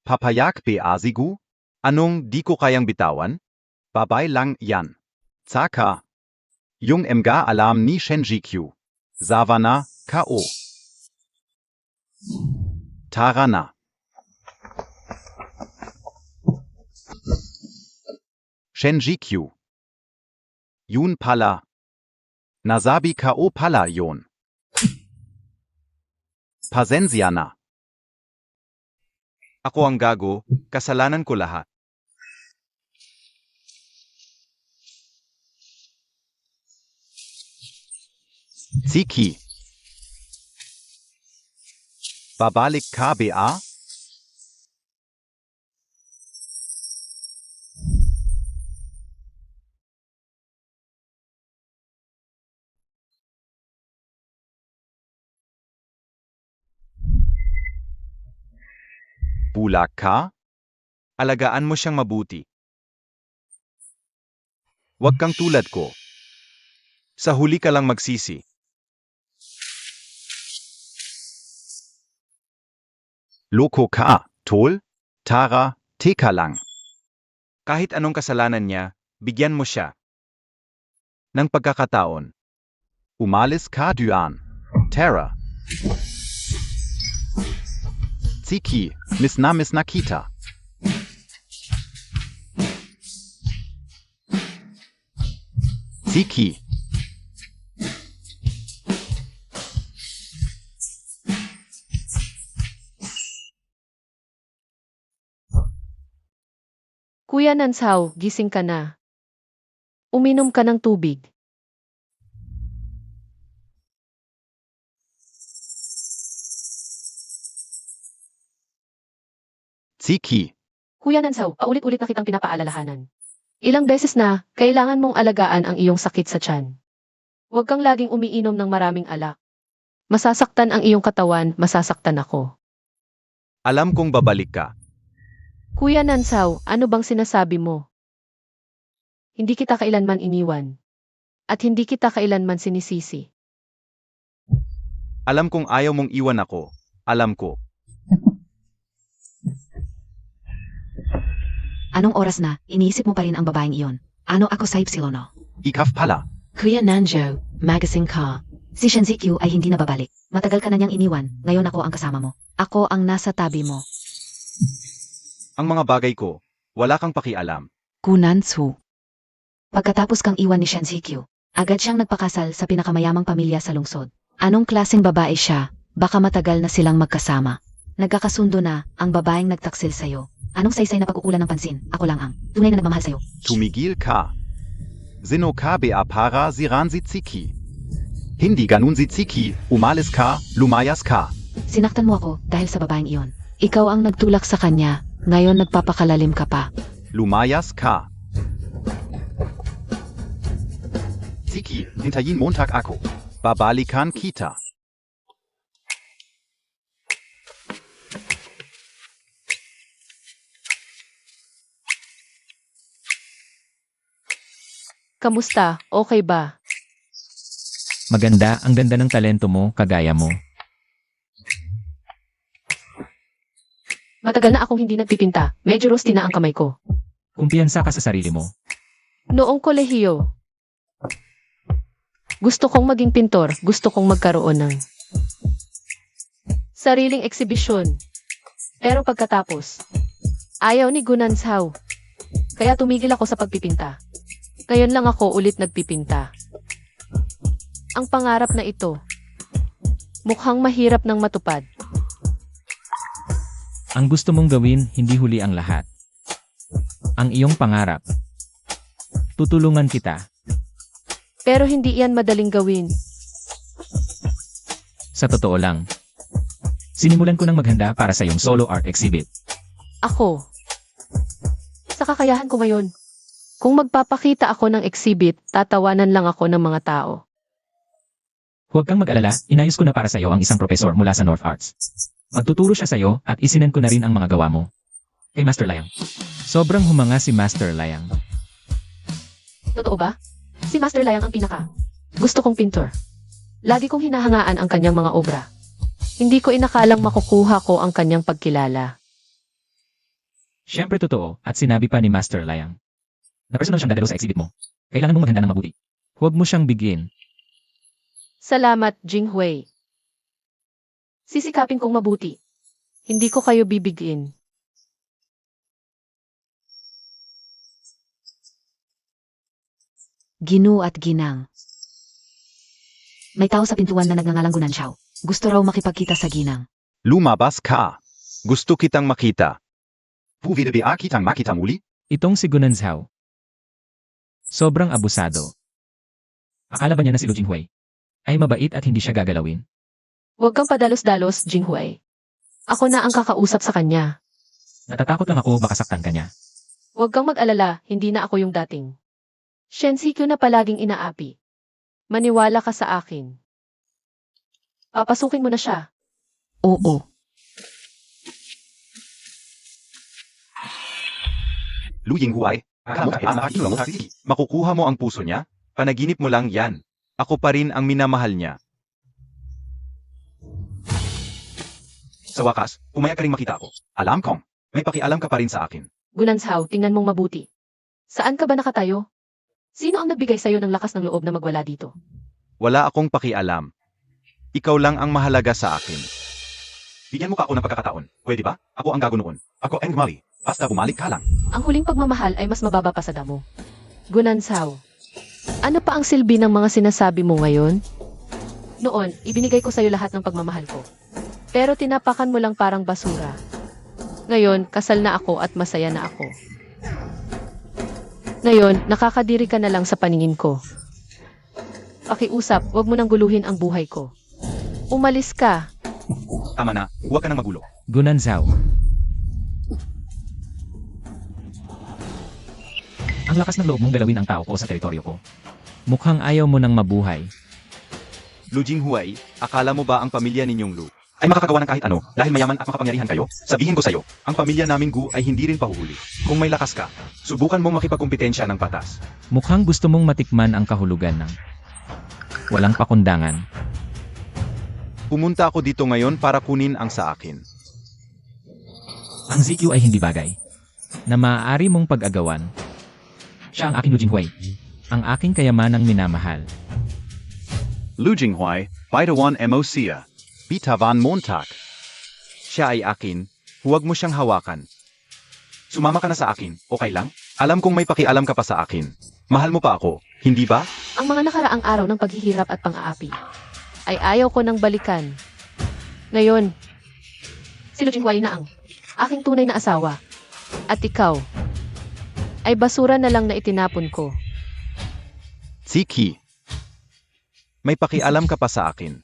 Papayak ba si Gu? Anong di ko kayang bitawan? Babay lang yan. Tsaka. Yung mga alam ni Shenji Q. Savana, K.O. Tara na. Shenji Q. Yun pala. Nasabi K.O. pala yun. Pasensya na. Ako ang gago, kasalanan ko lahat. Ziki. Babalik ka, Bea? Bulak ka? Alagaan mo siyang mabuti. Huwag kang tulad ko. Sa huli ka lang magsisi. Loko ka, Tol? Tara, teka lang. Kahit anong kasalanan niya, bigyan mo siya ng pagkakataon. Umalis ka, Duan. Tara. Ziki, miss na kita. Ziki. Kuya Nanshaw, gising ka na. Uminom ka ng tubig. Ziki. Kuya Nanshaw, paulit-ulit na kitang pinapaalalahanan. Ilang beses na, kailangan mong alagaan ang iyong sakit sa tiyan. Huwag kang laging umiinom ng maraming alak. Masasaktan ang iyong katawan, masasaktan ako. Alam kong babalik ka. Kuya Nanshaw, ano bang sinasabi mo? Hindi kita kailanman iniwan. At hindi kita kailanman sinisisi. Alam kong ayaw mong iwan ako. Alam ko. Anong oras na, iniisip mo pa rin ang babaeng iyon? Ano ako sa Ipsilono? Ikaf pala. Kuya Nanjo, magazine ka. Si Shinzikyu ay hindi na babalik. Matagal ka na niyang iniwan, ngayon ako ang kasama mo. Ako ang nasa tabi mo. Ang mga bagay ko, wala kang pakialam. Kunansu. Pagkatapos kang iwan ni Shinzikyu, agad siyang nagpakasal sa pinakamayamang pamilya sa lungsod. Anong klaseng babae siya? Baka matagal na silang magkasama. Nagkakasundo na ang babaeng nagtaksil sa'yo. Anong saysay na pagkukulan ng pansin? Ako lang ang tunay na nagmamahal sa'yo. Tumigil ka. Zino ka Bea para ziran si Ziki. Hindi ganun si Ziki, umalis ka, lumayas ka. Sinaktan mo ako dahil sa babaeng iyon. Ikaw ang nagtulak sa kanya, ngayon nagpapakalalim ka pa. Lumayas ka. Ziki, hintayin Montag ako. Babalikan kita. Kamusta? Okay ba? Maganda, ang ganda ng talento mo, kagaya mo. Matagal na akong hindi nagpipinta. Medyo rusty na ang kamay ko. Kumpiyansa ka sa sarili mo. Noong kolehiyo, gusto kong maging pintor, gusto kong magkaroon ng sariling eksibisyon. Pero pagkatapos, ayaw ni Gunanshaw. Kaya tumigil ako sa pagpipinta. Ngayon lang ako ulit nagpipinta. Ang pangarap na ito, mukhang mahirap ng matupad. Ang gusto mong gawin, hindi huli ang lahat. Ang iyong pangarap. Tutulungan kita. Pero hindi iyan madaling gawin. Sa totoo lang. Sinimulan ko nang maghanda para sa iyong solo art exhibit. Ako, sa kakayahan ko ngayon, kung magpapakita ako ng exhibit, tatawanan lang ako ng mga tao. Huwag kang mag-alala, inayos ko na para sa iyo ang isang profesor mula sa North Arts. Magtuturo siya sa iyo at isinend ko na rin ang mga gawa mo. Kay Master Layang. Sobrang humanga si Master Layang. Totoo ba? Si Master Layang ang pinaka. Gusto kong pintor. Lagi kong hinahangaan ang kanyang mga obra. Hindi ko inakalang makukuha ko ang kanyang pagkilala. Siyempre totoo, at sinabi pa ni Master Layang. Na personal siyang dadalo sa exhibit mo. Kailangan mong maghanda ng mabuti. Huwag mo siyang bigin. Salamat, Jinghui. Sisikapin kong mabuti. Hindi ko kayo bibigin. Ginu at Ginang. May tao sa pintuan na nagngangalang Gunanshaw. Gusto raw makipagkita sa Ginang. Lumabas ka. Gusto kitang makita. Pwede ba kitang makita muli? Itong si Gunan Zhao. Sobrang abusado. Akala ba niya na si Lu Jinghui ay mabait at hindi siya gagalawin? Huwag kang padalos-dalos, Jinghui. Ako na ang kakausap sa kanya. Natatakot lang ako baka saktan ka niya. Huwag kang mag-alala, hindi na ako yung dating Shen Zikyu na palaging inaapi. Maniwala ka sa akin. Papasukin mo na siya. Oo. Lu Yinghuai, akala mo kaya nakakilala mo sa Siki. Makukuha mo ang puso niya? Panaginip mo lang yan. Ako pa rin ang minamahal niya. Sa wakas, pumaya ka rin makita ako. Alam kong, may pakialam ka pa rin sa akin. Gunanzhao, tingnan mong mabuti. Saan ka ba nakatayo? Sino ang nagbigay sa'yo ng lakas ng loob na magwala dito? Wala akong pakialam. Ikaw lang ang mahalaga sa akin. Bigyan mo ka ako ng pagkakataon. Pwede ba? Ako ang gago noon. Ako ang gumali. Basta bumalik ka lang. Ang huling pagmamahal ay mas mababa pa sa damo. Gunanzhao, ano pa ang silbi ng mga sinasabi mo ngayon? Noon, ibinigay ko sa'yo lahat ng pagmamahal ko. Pero tinapakan mo lang parang basura. Ngayon, kasal na ako at masaya na ako. Ngayon, nakakadiri ka na lang sa paningin ko. Pakiusap, huwag mo nang guluhin ang buhay ko. Umalis ka. Tama na, huwag ka nang magulo. Gunan Zhao. Ang lakas ng loob mong galawin ang tao ko sa teritoryo ko. Mukhang ayaw mo nang mabuhay. Lu Jinghuai, akala mo ba ang pamilya ninyong Lu ay makakagawa ng kahit ano dahil mayaman at makapangyarihan kayo? Sabihin ko sa'yo, ang pamilya naming Gu ay hindi rin pahuhuli. Kung may lakas ka, subukan mong makipagkumpetensya ng patas. Mukhang gusto mong matikman ang kahulugan ng walang pakundangan. Pumunta ako dito ngayon para kunin ang sa akin. Ang ZQ ay hindi bagay na maaari mong pag-agawan. Siya ang aking Lu Jinghui. Ang aking kayamanang minamahal. Lu Jinghuai, Baitawan Emosia, Bitawan Montak. Siya ay akin, huwag mo siyang hawakan. Sumama ka na sa akin, okay lang? Alam kong may pakialam ka pa sa akin. Mahal mo pa ako, hindi ba? Ang mga nakaraang araw ng paghihirap at pang-aapi ay ayaw ko nang balikan. Ngayon, si Lu Jinghui na ang aking tunay na asawa. At ikaw, ay basura na lang na itinapon ko. Siki. May pakialam ka pa sa akin.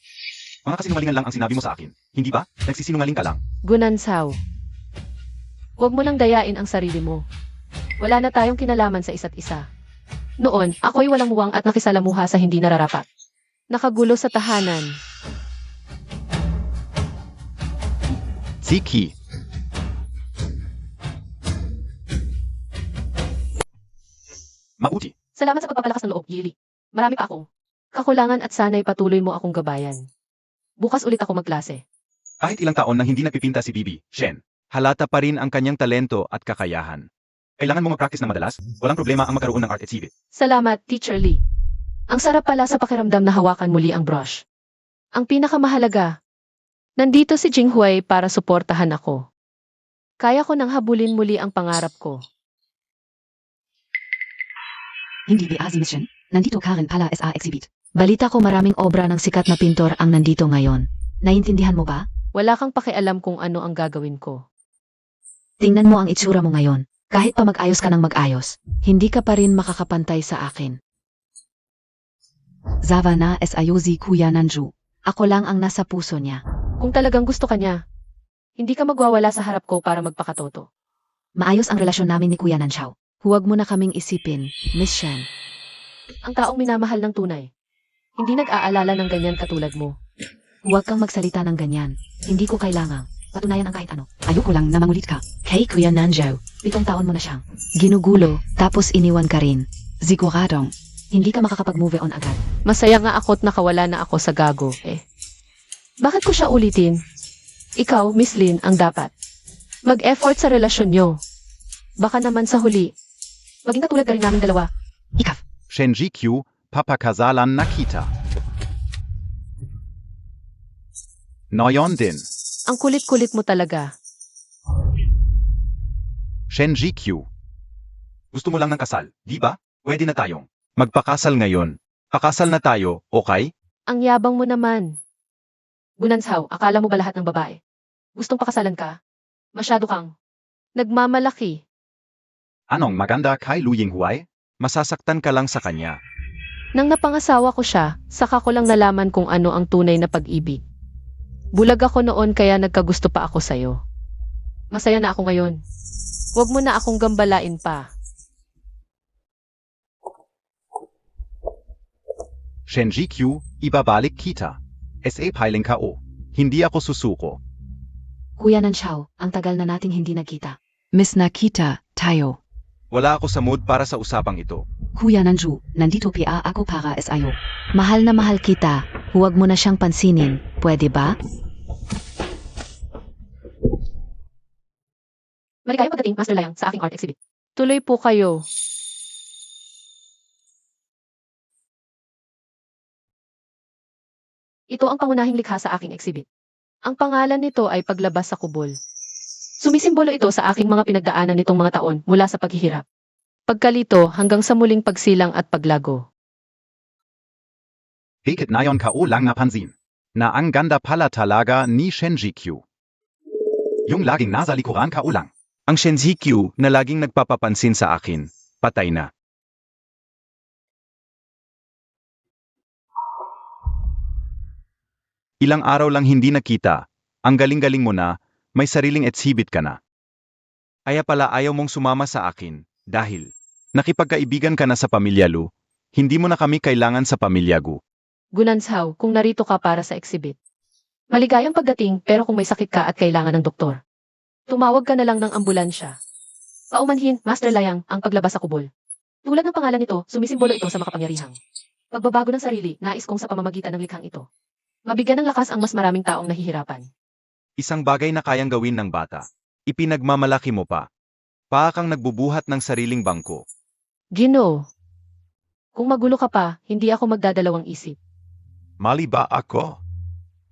Mga kasinungalingan lang ang sinabi mo sa akin, hindi ba? Nagsisinungaling ka lang. Gunanzhao, huwag mo nang dayain ang sarili mo. Wala na tayong kinalaman sa isa't isa. Noon, ako'y walang muwang at nakisalamuha sa hindi nararapat. Nakagulo sa tahanan. Siki. Mabuti. Salamat sa pagpapalakas ng loob, Yili. Marami pa akong kakulangan at sana'y patuloy mo akong gabayan. Bukas ulit ako magklase. Kahit ilang taon nang hindi nagpipinta si Bibi, Shen, halata pa rin ang kanyang talento at kakayahan. Kailangan mo mag-practice ng madalas, walang problema ang magkaroon ng art exhibit. Salamat, Teacher Lee. Ang sarap pala sa pakiramdam na hawakan muli ang brush. Ang pinakamahalaga, nandito si Jinghui para suportahan ako. Kaya ko nang habulin muli ang pangarap ko. Hindi ba si Miss Shen? Nandito ka rin pala sa exhibit. Balita ko maraming obra ng sikat na pintor ang nandito ngayon. Naintindihan mo ba? Wala kang pakialam kung ano ang gagawin ko. Tingnan mo ang itsura mo ngayon. Kahit pa mag-ayos ka ng mag-ayos, hindi ka pa rin makakapantay sa akin. Zavana es Ayozi Kuya Nanju. Ako lang ang nasa puso niya. Kung talagang gusto ka niya, hindi ka magwawala sa harap ko para magpakatoto. Maayos ang relasyon namin ni Kuya Nanchao. Huwag mo na kaming isipin, Miss Shen. Ang taong minamahal ng tunay, hindi nag-aalala ng ganyan katulad mo. Huwag kang magsalita ng ganyan. Hindi ko kailangang patunayan ang kahit ano. Ayoko lang na mangulit ka. Kay Kuya Nanjo, 7 taon mo na siyang ginugulo, tapos iniwan ka rin. Siguradong, hindi ka makakapag-move on agad. Masaya nga ako't nakawala na ako sa gago, eh. Bakit ko siya ulitin? Ikaw, Miss Lin, ang dapat mag-effort sa relasyon nyo. Baka naman sa huli, maging katulad ka rin namin dalawa. Ikaf, Shenji Q, Papakazalan Nakita. Noyon din. Ang kulit-kulit mo talaga. Shenji Q. Gusto mo lang ng kasal, di ba? Pwede na tayong magpakasal ngayon. Pakasal na tayo, okay? Ang yabang mo naman. Gunanzhao, akala mo ba lahat ng babae gustong pakasalan ka? Masyado kang nagmamalaki. Anong maganda kay Lu Yinghuay? Masasaktan ka lang sa kanya. Nang napangasawa ko siya, saka ko lang nalaman kung ano ang tunay na pag-ibig. Bulag ako noon kaya nagkagusto pa ako sa'yo. Masaya na ako ngayon. Huwag mo na akong gambalain pa. Shenji Q, ibabalik kita. SA piling ka o. Hindi ako susuko. Kuya Nanxiao, ang tagal na nating hindi nagkita. Miss Nakita, tayo. Wala ako sa mood para sa usapang ito. Kuya Nanju, nandito pia ako para SIO. Mahal na mahal kita, huwag mo na siyang pansinin, pwede ba? Maligayang pagdating, Master Layang, sa aking art exhibit. Tuloy po kayo. Ito ang pangunahing likha sa aking exhibit. Ang pangalan nito ay Paglabas sa Kubol. Sumisimbolo ito sa aking mga pinagdaanan nitong mga taon mula sa paghihirap, pagkalito hanggang sa muling pagsilang at paglago. Bakit nayon ka o lang napansin? Na ang ganda pala talaga ni Shenji Q. Yung laging nasa likuran ka o lang. Ang Shenji Q na laging nagpapapansin sa akin, patay na. Ilang araw lang hindi nakita, ang galing-galing mo na, may sariling exhibit ka na. Kaya pala ayaw mong sumama sa akin, dahil nakipagkaibigan ka na sa pamilya Lu, hindi mo na kami kailangan sa pamilya Gu. Gunanshaw, kung narito ka para sa exhibit. Maligayang pagdating pero kung may sakit ka at kailangan ng doktor, tumawag ka na lang ng ambulansya. Paumanhin, Master Layang, ang Paglabas sa Kubol. Tulad ng pangalan nito, sumisimbolo ito sa makapangyarihang pagbabago ng sarili, nais kong sa pamamagitan ng likhang ito. Mabigyan ng lakas ang mas maraming taong nahihirapan. Isang bagay na kayang gawin ng bata. Ipinagmamalaki mo pa. Kang nagbubuhat ng sariling bangko. Ginoo. Kung magulo ka pa, hindi ako magdadalawang isip. Mali ba ako?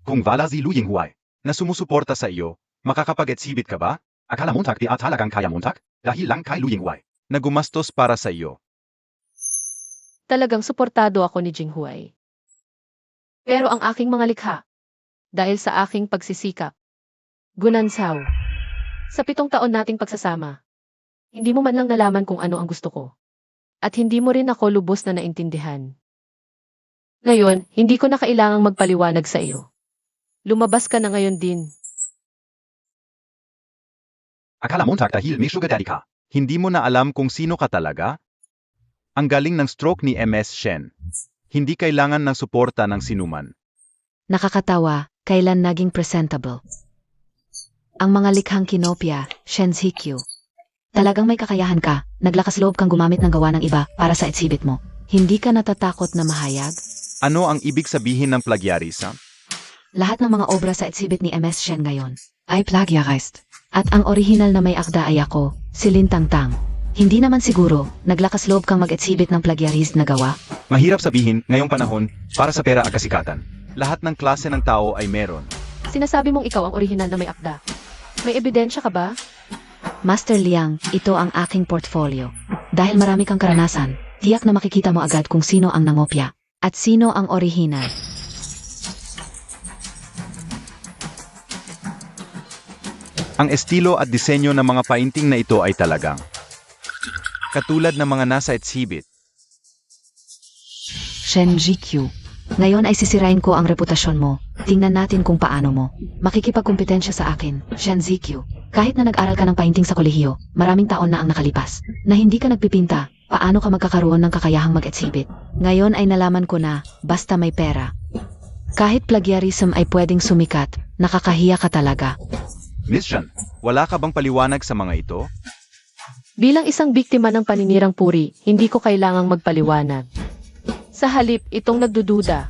Kung wala si Lu Yinghuay na sumusuporta sa iyo, makakapag-exhibit ka ba? Akala mo di talagang kaya mo dahil lang kay Lu Yinghuay na gumastos para sa iyo. Talagang suportado ako ni Jinghuay. Pero ang aking mga likha, dahil sa aking pagsisikap, Gunanshaw, sa 7 taon nating pagsasama, hindi mo man lang nalaman kung ano ang gusto ko. At hindi mo rin ako lubos na naintindihan. Ngayon, hindi ko na kailangang magpaliwanag sa iyo. Lumabas ka na ngayon din. Akala mo dahil may sugar daddy ka, hindi mo na alam kung sino ka talaga? Ang galing ng stroke ni MS Shen. Hindi kailangan ng suporta ng sinuman. Nakakatawa, kailan naging presentable. Ang mga likhang kinopya, Shenji Q. Talagang may kakayahan ka, naglakas loob kang gumamit ng gawa ng iba para sa exhibit mo. Hindi ka natatakot na mahayag? Ano ang ibig sabihin ng plagiarism? Lahat ng mga obra sa exhibit ni MS Shen ngayon ay plagiarized. At ang orihinal na may akda ay ako, si Lin Tangtang. Hindi naman siguro, naglakas loob kang mag-exhibit ng plagiarized na gawa? Mahirap sabihin ngayong panahon para sa pera at kasikatan. Lahat ng klase ng tao ay meron. Sinasabi mong ikaw ang orihinal na may akda. May ebidensya ka ba? Master Liang, ito ang aking portfolio. Dahil marami kang karanasan, tiyak na makikita mo agad kung sino ang nangopya at sino ang orihinal. Ang estilo at disenyo ng mga painting na ito ay talagang katulad ng mga nasa exhibit. Shenji Q. Ngayon ay sisirain ko ang reputasyon mo. Tingnan natin kung paano mo makikipagkompetensya sa akin, Shenji Q. Kahit na nag-aral ka ng painting sa kolehiyo, maraming taon na ang nakalipas, na hindi ka nagpipinta, paano ka magkakaroon ng kakayahang mag-exhibit? Ngayon ay nalaman ko na, basta may pera. Kahit plagiarism ay pwedeng sumikat, nakakahiya ka talaga. Miss Shen, wala ka bang paliwanag sa mga ito? Bilang isang biktima ng paninirang puri, hindi ko kailangang magpaliwanag. Sa halip, itong nagdududa.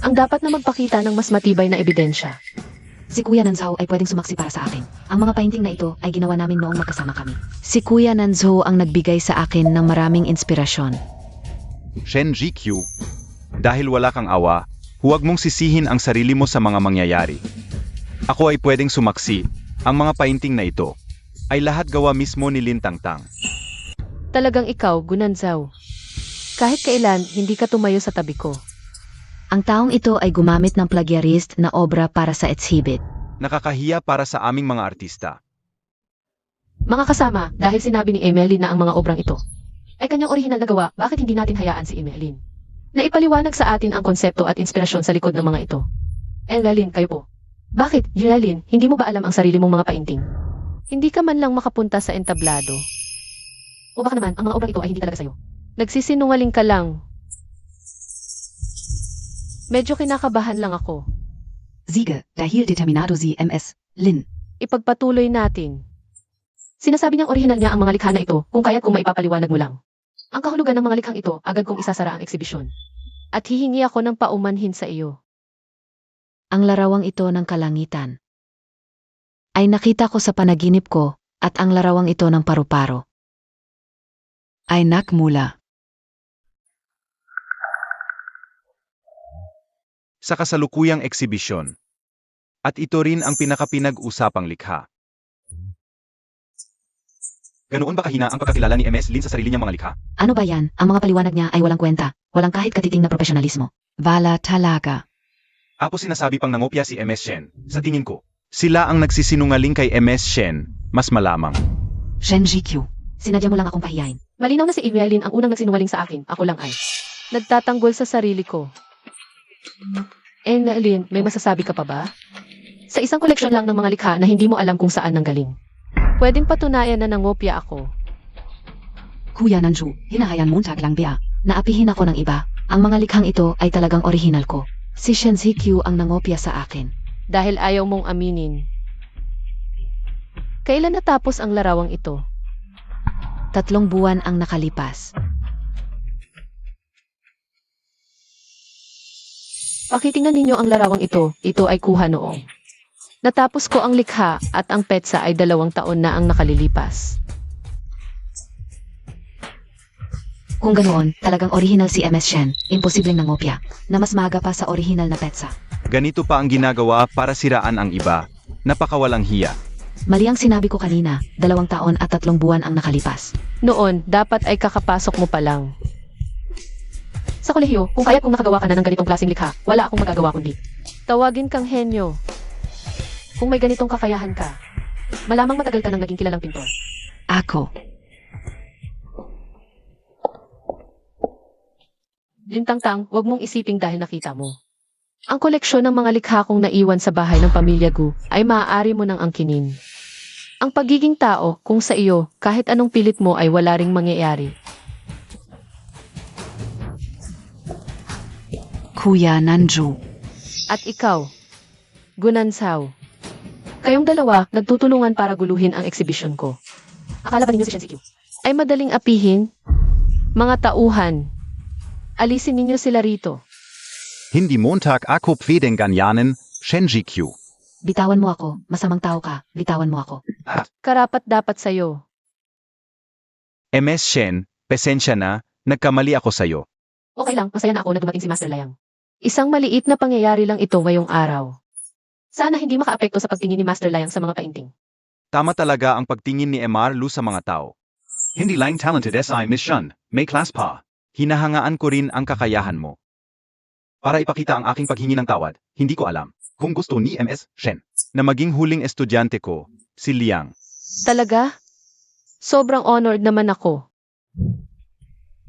Ang dapat na magpakita ng mas matibay na ebidensya. Si Kuya Nanzhou ay pwedeng sumaksi para sa akin. Ang mga painting na ito ay ginawa namin noong magkasama kami. Si Kuya Nanzhou ang nagbigay sa akin ng maraming inspirasyon. Shenji Q. Dahil wala kang awa, huwag mong sisihin ang sarili mo sa mga mangyayari. Ako ay pwedeng sumaksi. Ang mga painting na ito ay lahat gawa mismo ni Lin Tangtang. Talagang ikaw, Gunanshaw. Kahit kailan, hindi ka tumayo sa tabi ko. Ang taong ito ay gumamit ng plagiarist na obra para sa exhibit. Nakakahiya para sa aming mga artista. Mga kasama, dahil sinabi ni Emeline na ang mga obrang ito ay kanyang orihinal na gawa, bakit hindi natin hayaan si Emeline na ipaliwanag sa atin ang konsepto at inspirasyon sa likod ng mga ito? Emeline, kayo po. Bakit, Emeline, hindi mo ba alam ang sarili mong mga painting? Hindi ka man lang makapunta sa entablado. O baka naman, ang mga obrang ito ay hindi talaga sa'yo. Nagsisinungaling ka lang. Medyo kinakabahan lang ako. Siege, dahil determinado si MS. Lin. Ipagpatuloy natin. Sinasabi niyang orihinal niya ang mga likha na ito, kung kaya't kung maipapaliwanag mo lang. Ang kahulugan ng mga likhang ito, agad kong isasara ang eksibisyon. At hihingi ako ng paumanhin sa iyo. Ang larawang ito ng kalangitan ay nakita ko sa panaginip ko at ang larawang ito ng paru-paro ay nakmula. Sa kasalukuyang eksibisyon. At ito rin ang pinakapinag-usapang likha. Ganoon ba kahina ang pagkakilala ni MS Lin sa sarili niyang mga likha? Ano ba yan? Ang mga paliwanag niya ay walang kwenta, walang kahit katiting na profesionalismo. Wala talaga. Apo sinasabi pang nangopya si MS Shen. Sa tingin ko, sila ang nagsisinungaling kay MS Shen, mas malamang. Shen GQ. Sinadya mo lang akong pahiyain. Malinaw na si Emeline ang unang nagsinungaling sa akin, ako lang ay nagtatanggol sa sarili ko. Emeline, may masasabi ka pa ba? Sa isang koleksyon lang ng mga likha na hindi mo alam kung saan nanggaling. Pwedeng patunayan na nangopya ako. Kuya Nanju, hinahayan montag lang bia. Naapihin ako ng iba. Ang mga likhang ito ay talagang orihinal ko. Si Shen ZQ ang nangopya sa akin. Dahil ayaw mong aminin. Kailan natapos ang larawang ito? 3 buwan ang nakalipas. Pakitingnan ninyo ang larawang ito, ito ay kuha noong. Natapos ko ang likha at ang petsa ay 2 taon na ang nakalilipas. Kung ganoon, talagang orihinal si MS Shen, imposibleng nangopya, na mas maaga pa sa orihinal na petsa. Ganito pa ang ginagawa para siraan ang iba. Napakawalang hiya. Mali ang sinabi ko kanina, 2 taon at 3 buwan ang nakalipas. Noon, dapat ay kakapasok mo pa lang. Sa kolehiyo, kung kaya kung nakagawa ka na ng ganitong klaseng likha, wala akong magagawa kundi tawagin kang henyo. Kung may ganitong kakayahan ka, malamang matagal ka nang naging kilalang pintor. Ako. Lintang-tang, wag mong isiping dahil nakita mo. Ang koleksyon ng mga likha kong naiwan sa bahay ng pamilya Gu ay maaari mo nang angkinin. Ang pagiging tao, kung sa iyo, kahit anong pilit mo ay wala ring mangyayari. Kuya Nanju. At ikaw, Gunansaw. Kayong dalawa, nagtutulungan para guluhin ang eksibisyon ko. Akala ba ninyo si Shen ZQ ay madaling apihin? Mga tauhan, alisin ninyo sila rito. Hindi Montag ako pwedeng ganyanin, Shenji Q. Bitawan mo ako, masamang tao ka, bitawan mo ako. Karapat dapat sa'yo. MS Shen, pasensya na, nagkamali ako sa'yo. Okay lang, masaya na ako na dumating si Master Layang. Isang maliit na pangyayari lang ito ngayong araw. Sana hindi makaapekto sa pagtingin ni Master Layang sa mga painting. Tama talaga ang pagtingin ni MR Lu sa mga tao. Hindi lang talented SI Miss Shen, may class pa. Hinahangaan ko rin ang kakayahan mo. Para ipakita ang aking paghingi ng tawad, hindi ko alam kung gusto ni MS Shen na maging huling estudyante ko, si Liang. Talaga? Sobrang honored naman ako.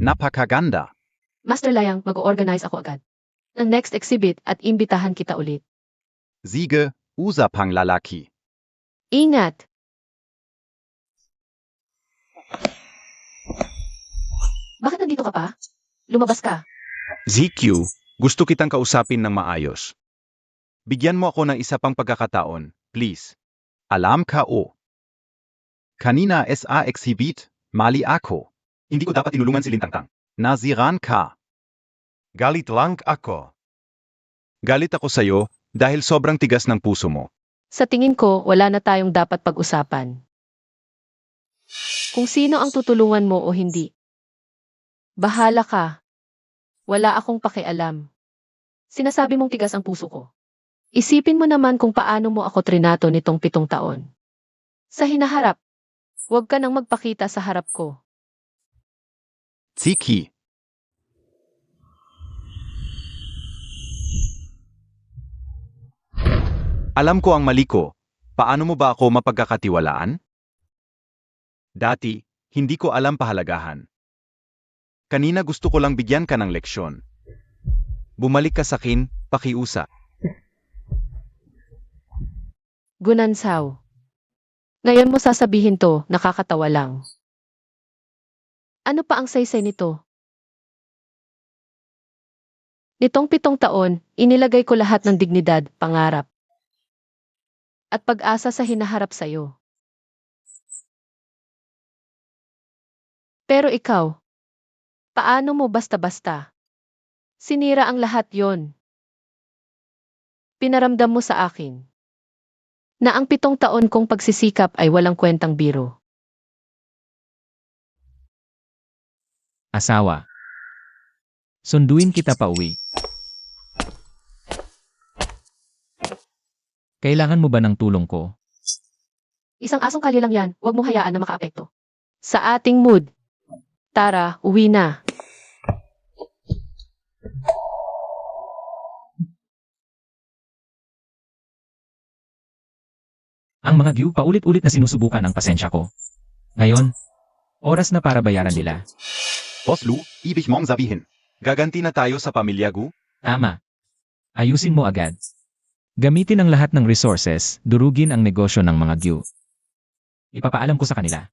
Napakaganda. Master Layang, mag-organize ako agad ng next exhibit at imbitahan kita ulit. Siege, usapang lalaki. Ingat! Bakit nandito ka pa? Lumabas ka. ZQ, gusto kitang kausapin ng maayos. Bigyan mo ako ng isa pang pagkakataon, please. Alam ka o. Kanina SA exhibit, mali ako. Hindi ko dapat tinulungan si Lintang-tang. Naziran ka. Galit lang ako. Galit ako sa'yo dahil sobrang tigas ng puso mo. Sa tingin ko, wala na tayong dapat pag-usapan. Kung sino ang tutulungan mo o hindi. Bahala ka. Wala akong pakialam. Sinasabi mong tigas ang puso ko. Isipin mo naman kung paano mo ako trinato nitong 7 taon. Sa hinaharap, huwag ka nang magpakita sa harap ko. Ziki. Alam ko ang mali ko. Paano mo ba ako mapagkakatiwalaan? Dati, hindi ko alam pahalagahan. Kanina gusto ko lang bigyan ka ng leksyon. Bumalik ka sa akin, pakiusa. Gunansaw. Ngayon mo sasabihin to, nakakatawa lang. Ano pa ang saysay nito? Nitong 7 taon, inilagay ko lahat ng dignidad, pangarap, at pag-asa sa hinaharap sa'yo. Pero ikaw, paano mo basta-basta? Sinira ang lahat yon. Pinaramdam mo sa akin na ang 7 taon kong pagsisikap ay walang kwentang biro. Asawa. Sunduin kita pa uwi. Kailangan mo ba ng tulong ko? Isang asong kalye lang yan, huwag mo hayaan na makaapekto sa ating mood. Tara, uwi na. Ang mga Gyu paulit-ulit na sinusubukan ang pasensya ko. Ngayon, oras na para bayaran nila. Boss Lu, ibig mong sabihin. Gaganti na tayo sa pamilya Gu? Tama. Ayusin mo agad. Gamitin ang lahat ng resources, durugin ang negosyo ng mga Gyu. Ipapaalam ko sa kanila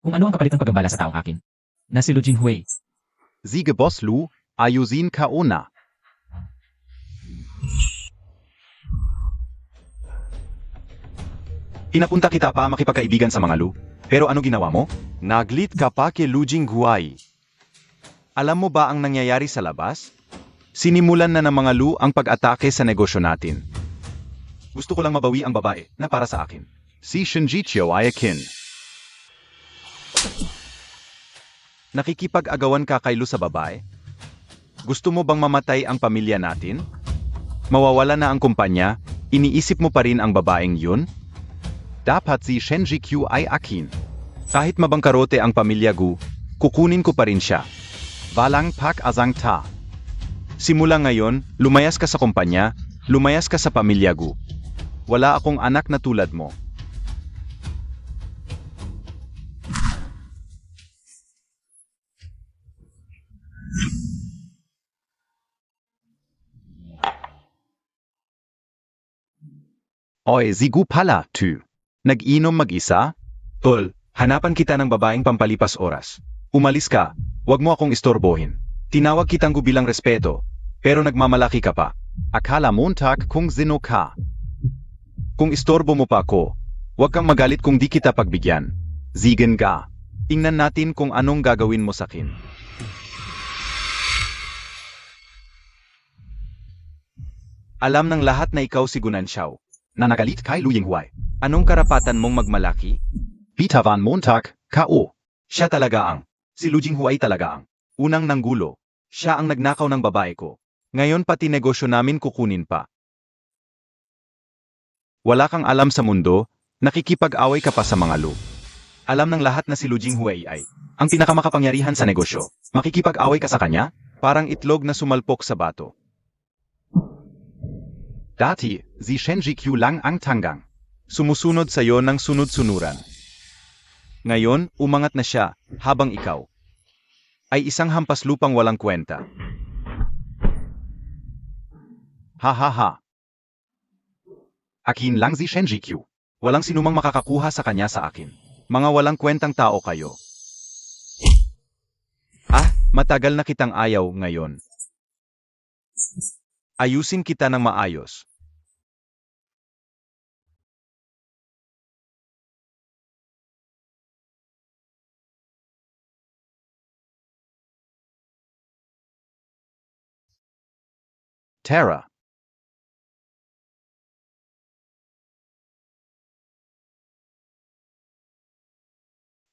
kung ano ang kapalit ng pagambala sa taong akin, na si Lu Jinghui. Sige Boss Lu, ayusin ka una. Pinapunta kita pa makipagkaibigan sa mga Lu. Pero ano ginawa mo? Naglit ka pa kay Lu Jinghuai. Alam mo ba ang nangyayari sa labas? Sinimulan na ng mga Lu ang pag-atake sa negosyo natin. Gusto ko lang mabawi ang babae na para sa akin. Si Shinji Chiu Ayakin. Nakikipag-agawan ka kay Lu sa babae? Gusto mo bang mamatay ang pamilya natin? Mawawala na ang kumpanya, iniisip mo pa rin ang babaeng yun? Dapat si Shinji Q ay akin. Kahit mabangkarote ang pamilya Gu, kukunin ko pa rin siya. Walang pak-azang ta. Simula ngayon, lumayas ka sa kumpanya, lumayas ka sa pamilya Gu. Wala akong anak na tulad mo. Oy, zigu pala, tu. Nag-inom mag-isa? Tol, hanapan kita ng babaeng pampalipas oras. Umalis ka, wag mo akong istorbohin. Tinawag kitang Gu bilang respeto, pero nagmamalaki ka pa. Akala montak kung zino ka. Kung istorbo mo pa ako, wag kang magalit kung di kita pagbigyan. Zigen ka. Tingnan natin kung anong gagawin mo sa akin. Alam ng lahat na ikaw si Gunanxiao, na nagalit kay Lu Yinghuai. Anong karapatan mong magmalaki? Bitawan Montag, K.O. Siya talaga ang. Si Lu Jinghuai talaga ang. Unang nanggulo. Siya ang nagnakaw ng babae ko. Ngayon pati negosyo namin kukunin pa. Wala kang alam sa mundo, nakikipag-away ka pa sa mga Lu. Alam ng lahat na si Lu Jinghuai ay ang pinakamakapangyarihan sa negosyo. Makikipag-away ka sa kanya? Parang itlog na sumalpok sa bato. Dati, si Shinji Q lang ang tanggang. Sumusunod sa'yo ng sunod-sunuran. Ngayon, umangat na siya, habang ikaw ay isang hampas lupang walang kwenta. Ha ha ha. Akin lang si Shinji Q. Walang sinumang makakakuha sa kanya sa akin. Mga walang kwentang tao kayo. Ah, matagal na kitang ayaw ngayon. Ayusin kita ng maayos. Tara.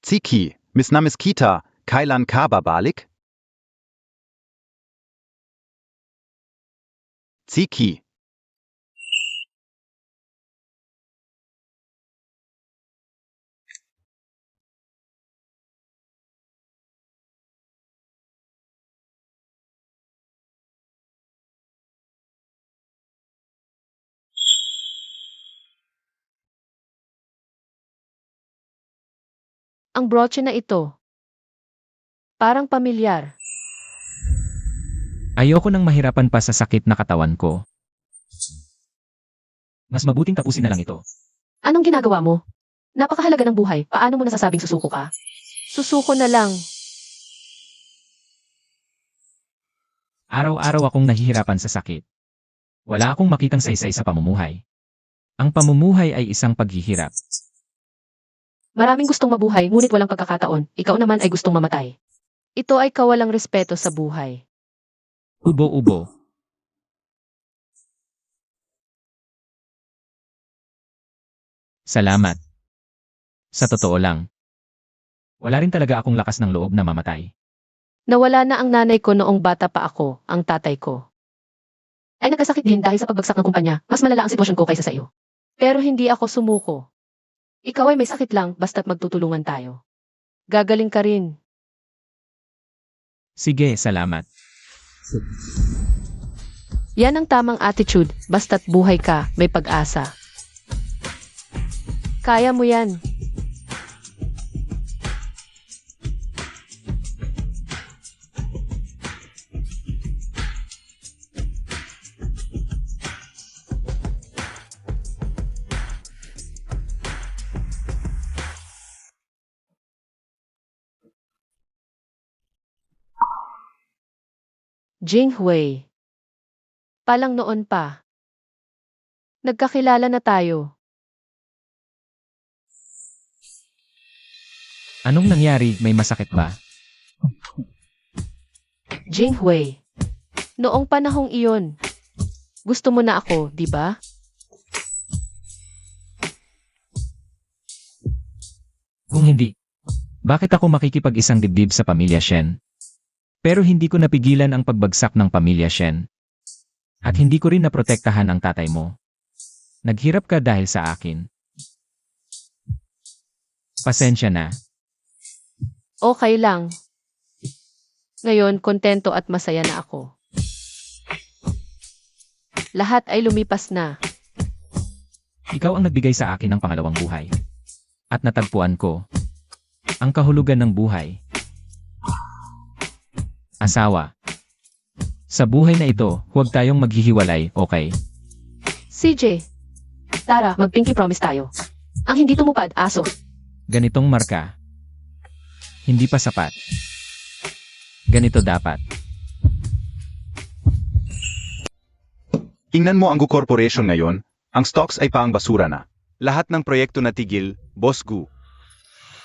Tsiki, Miss Namis Kita, kailan ka babalik? Tsiki. Ang brooche na ito. Parang pamilyar. Ayoko nang mahirapan pa sa sakit na katawan ko. Mas mabuting tapusin na lang ito. Anong ginagawa mo? Napakahalaga ng buhay. Paano mo nasasabing susuko ka? Susuko na lang. Araw-araw akong nahihirapan sa sakit. Wala akong makitang saysay sa pamumuhay. Ang pamumuhay ay isang paghihirap. Maraming gustong mabuhay, ngunit walang pagkakataon. Ikaw naman ay gustong mamatay. Ito ay kawalang respeto sa buhay. Ubo-ubo. Salamat. Sa totoo lang, wala rin talaga akong lakas ng loob na mamatay. Nawala na ang nanay ko noong bata pa ako, ang tatay ko. Ay nagkasakit din dahil sa pagbagsak ng kumpanya. Mas malala ang sitwasyon ko kaysa sa iyo. Pero hindi ako sumuko. Ikaw ay may sakit lang basta't magtutulungan tayo. Gagaling ka rin. Sige, salamat. Yan ang tamang attitude, basta't buhay ka, may pag-asa. Kaya mo yan. Jinghui. Palang noon pa. Nagkakilala na tayo. Anong nangyari? May masakit ba? Jinghui. Noong panahong iyon. Gusto mo na ako, di ba? Kung hindi, bakit ako makikipag-isang dibdib sa pamilya Shen? Pero hindi ko napigilan ang pagbagsak ng pamilya Shen. At hindi ko rin naprotektahan ang tatay mo. Naghirap ka dahil sa akin. Pasensya na. Okay lang. Ngayon, kontento at masaya na ako. Lahat ay lumipas na. Ikaw ang nagbigay sa akin ng pangalawang buhay. At natagpuan ko ang kahulugan ng buhay. Asawa. Sa buhay na ito, huwag tayong maghihiwalay, okay? CJ. Tara, mag-pinky promise tayo. Ang hindi tumupad, aso. Ganitong marka. Hindi pa sapat. Ganito dapat. Tingnan mo ang Gu Corporation ngayon, ang stocks ay paang basura na. Lahat ng proyekto na tigil, Boss Gu.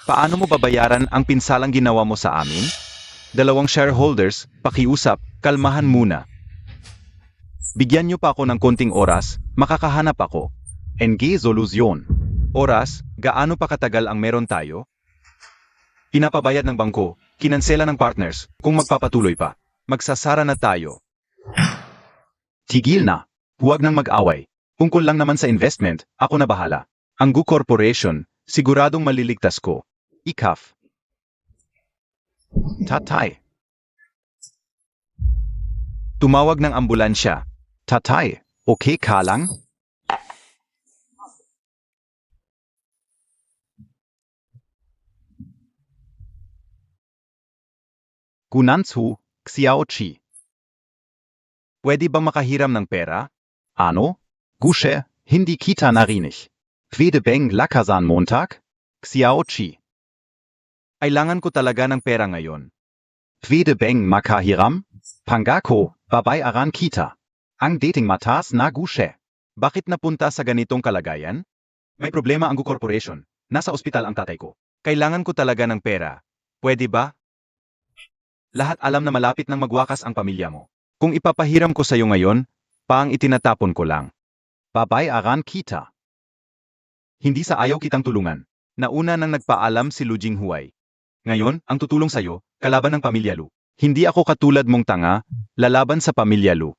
Paano mo babayaran ang pinsalang ginawa mo sa amin? Dalawang shareholders, pakiusap, kalmahan muna. Bigyan niyo pa ako ng konting oras, makakahanap ako. NG Solution. Oras, gaano pa katagal ang meron tayo? Pinapabayad ng bangko, kinansela ng partners, kung magpapatuloy pa. Magsasara na tayo. Tigil na. Huwag nang mag-away. Tungkol lang naman sa investment, ako na bahala. Ang Gu Corporation, siguradong maliligtas ko. Ikaf. Tatay. Tumawag ng ambulansya. Tatay, okay ka lang? Gunanzu, Xiaoqi. Pwede bang makahiram ng pera? Ano? Gushe, hindi kita narinig. Pwede bang lakasan Montag? Xiaoqi. Kailangan ko talaga ng pera ngayon. Pwede bang makahiram? Pangako, babayaran kita. Ang dating matas na Gushe. Bakit napunta sa ganitong kalagayan? May problema ang Gu Corporation. Nasa ospital ang tatay ko. Kailangan ko talaga ng pera. Pwede ba? Lahat alam na malapit nang magwakas ang pamilya mo. Kung ipapahiram ko sa iyo ngayon, paang itinatapon ko lang. Babayaran kita. Hindi sa ayaw kitang tulungan. Nauna nang nagpaalam si Lu Jinghuai. Ngayon, ang tutulong sa'yo, kalaban ng pamilya Lu. Hindi ako katulad mong tanga, lalaban sa pamilya Lu.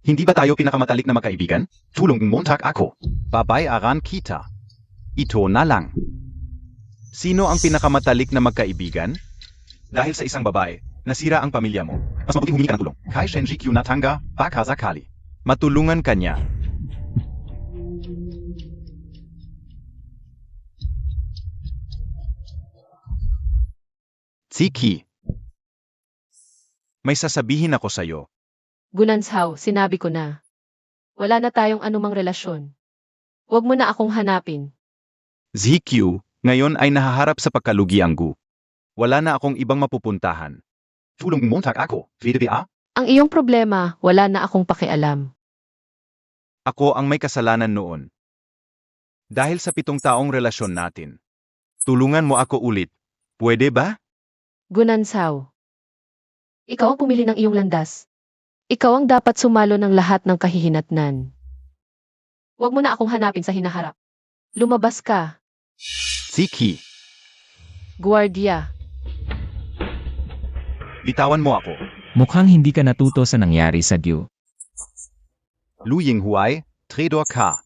Hindi ba tayo pinakamatalik na magkaibigan? Tulong Montag ako. Babayaran kita. Ito na lang. Sino ang pinakamatalik na magkaibigan? Dahil sa isang babae, nasira ang pamilya mo. Mas mabuting humingi ka ng tulong. Kay Shenji Q Natanga, baka sakali. Matulungan ka niya. Ziki. May sasabihin ako sa'yo. Gunanshaw, sinabi ko na. Wala na tayong anumang relasyon. Huwag mo na akong hanapin. ZQ, ngayon ay nahaharap sa pagkalugiang Gu. Wala na akong ibang mapupuntahan. Tulong montag ako, VDA? Ang iyong problema, wala na akong pakialam. Ako ang may kasalanan noon. Dahil sa 7 taong relasyon natin. Tulungan mo ako ulit. Pwede ba? Gunanshaw. Ikaw ang pumili ng iyong landas. Ikaw ang dapat sumalo ng lahat ng kahihinatnan. Huwag mo na akong hanapin sa hinaharap. Lumabas ka, Ziki, Guardia. bitawan mo ako. Mukhang hindi ka natuto sa nangyari sa Gyu. Lu Yinghuai, Trador ka.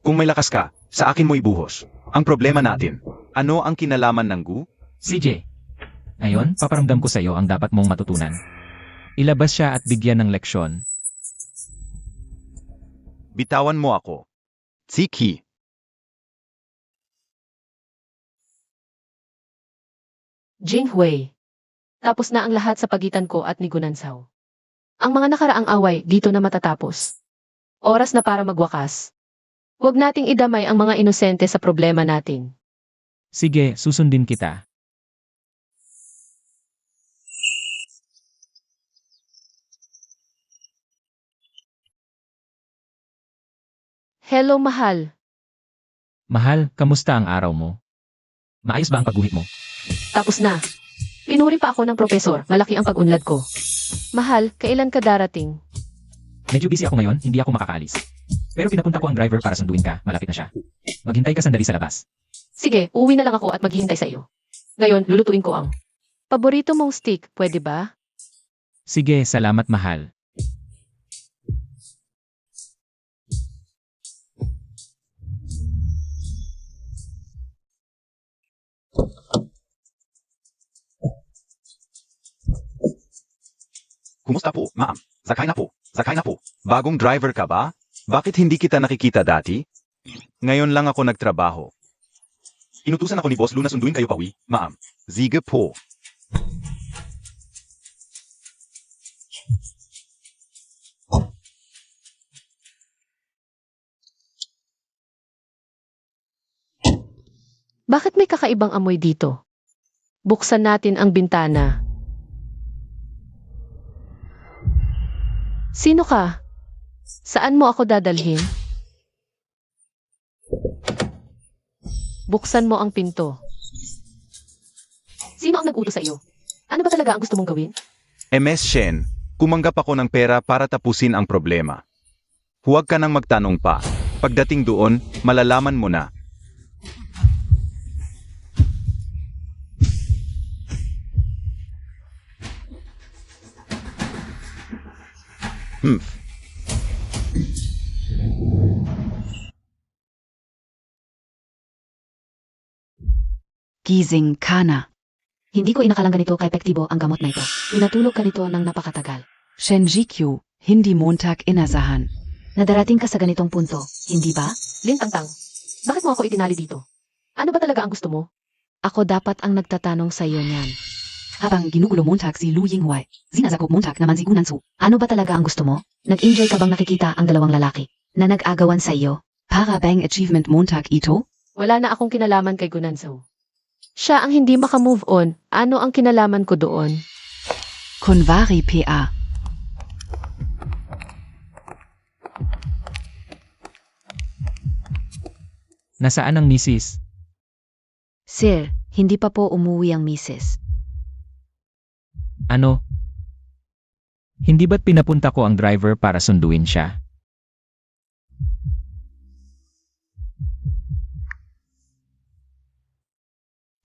Kung may lakas ka, sa akin mo ibuhos. Ang problema natin, ano ang kinalaman ng Gu? CJ, ngayon, paparamdam ko sa iyo ang dapat mong matutunan. Ilabas siya at bigyan ng leksyon. Bitawan mo ako. Ziki, Jinghui. Tapos na ang lahat sa pagitan ko at ni Gunanshaw. Ang mga nakaraang away dito na matatapos. Oras na para magwakas. Huwag nating idamay ang mga inosente sa problema natin. Sige, susundin kita. Hello, mahal. Mahal, kamusta ang araw mo? Maayos ba ang pagguhit mo? Tapos na. Pinuri pa ako ng propesor. Malaki ang pag-unlad ko. Mahal, kailan ka darating? Medyo busy ako ngayon, hindi ako makakaalis. Pero pinapunta ko ang driver para sunduin ka, malapit na siya. Maghintay ka sandali sa labas. Sige, uuwi na lang ako at maghihintay sa iyo. Ngayon, lulutuin ko ang paborito mong steak, pwede ba? Sige, salamat mahal. kumusta po, ma'am? Sakay na po, sakay na po. Bagong driver ka ba? Bakit hindi kita nakikita dati? Ngayon lang ako nagtrabaho. Inutusan ako ni Boss Lu na sunduin kayo pauwi, ma'am. Sige po. Bakit may kakaibang amoy dito? Buksan natin ang bintana. Sino ka? Saan mo ako dadalhin? Buksan mo ang pinto. Sino ang nag-utos sa iyo? Ano ba talaga ang gusto mong gawin? MS Shen, kumanggap ako ng pera para tapusin ang problema. Huwag ka nang magtanong pa. Pagdating doon, malalaman mo na. Gising ka na. Hindi ko inakalang ganito ka-epektibo ang gamot na ito. Pinatulog ka nito ng napakatagal. Shenjikyu, hindi Montag inasahan. Nadarating ka sa ganitong punto, hindi ba? Lintang-tang, bakit mo ako itinali dito? Ano ba talaga ang gusto mo? Ako dapat ang nagtatanong sa iyo niyan. Habang ginugulo Montag si Lu Yinghuai, sinasakop Montag naman si Gunansu. Ano ba talaga ang gusto mo? Nag-enjoy ka bang nakikita ang dalawang lalaki na nag-agawan sa iyo? Para bang achievement Montag ito? Wala na akong kinalaman kay Gunanso. Siya ang hindi makamove on. Ano ang kinalaman ko doon? Kunwari PA. Nasaan ang misis? Sir, hindi pa po umuwi ang misis. Ano? Hindi ba't pinapunta ko ang driver para sunduin siya?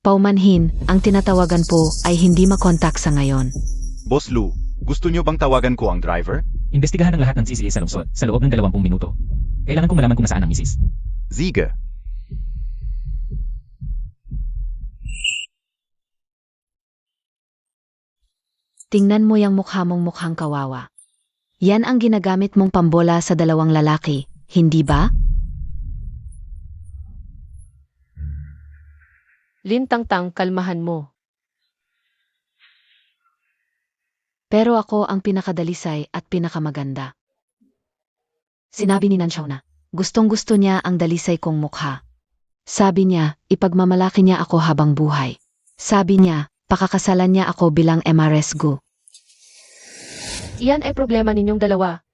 Paumanhin, ang tinatawagan po ay hindi makontak sa ngayon. Boss Lu, gusto niyo bang tawagan ko ang driver? Imbestigahan ang lahat ng CCA sa lungsod sa loob ng 20 minuto. Kailangan kong malaman kung nasaan ang misis. Sige. Tingnan mo yung mukha mong mukhang kawawa. Yan ang ginagamit mong pambola sa dalawang lalaki, hindi ba? Lintang-tang, kalmahan mo. Pero ako ang pinakadalisay at pinakamaganda. Sinabi ni Nanshaw na, gustong-gusto niya ang dalisay kong mukha. Sabi niya, ipagmamalaki niya ako habang buhay. Sabi niya, pakakasalan niya ako bilang MRS Gu. Iyan ay problema ninyong dalawa.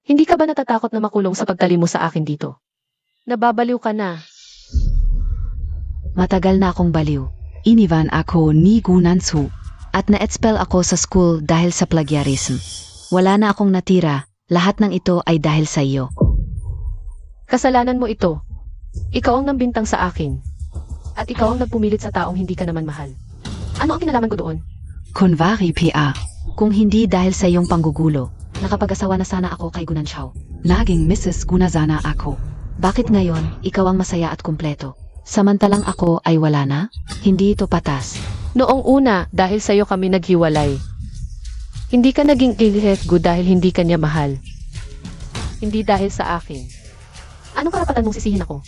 Hindi ka ba natatakot na makulong sa pagtali mo sa akin dito? Nababaliw ka na. Matagal na akong baliw. Iniwan ako ni Gunansu. At na-expel ako sa school dahil sa plagiarism. Wala na akong natira, lahat ng ito ay dahil sa iyo. Kasalanan mo ito. Ikaw ang nambintang sa akin. At ikaw ang nagpumilit sa taong hindi ka naman mahal. Ano ang kinalaman ko doon? Kunwari PA. Kung hindi dahil sa iyong panggugulo, nakapag-asawa na sana ako kay Gunanshaw. Naging Mrs. Gunazana ako. Bakit ngayon, ikaw ang masaya at kumpleto? Samantalang ako ay wala na? Hindi ito patas. Noong una, dahil sa'yo kami naghiwalay. Hindi ka naging Gu dahil hindi ka niya mahal. Hindi dahil sa akin. Anong karapatan mong sisihin ako?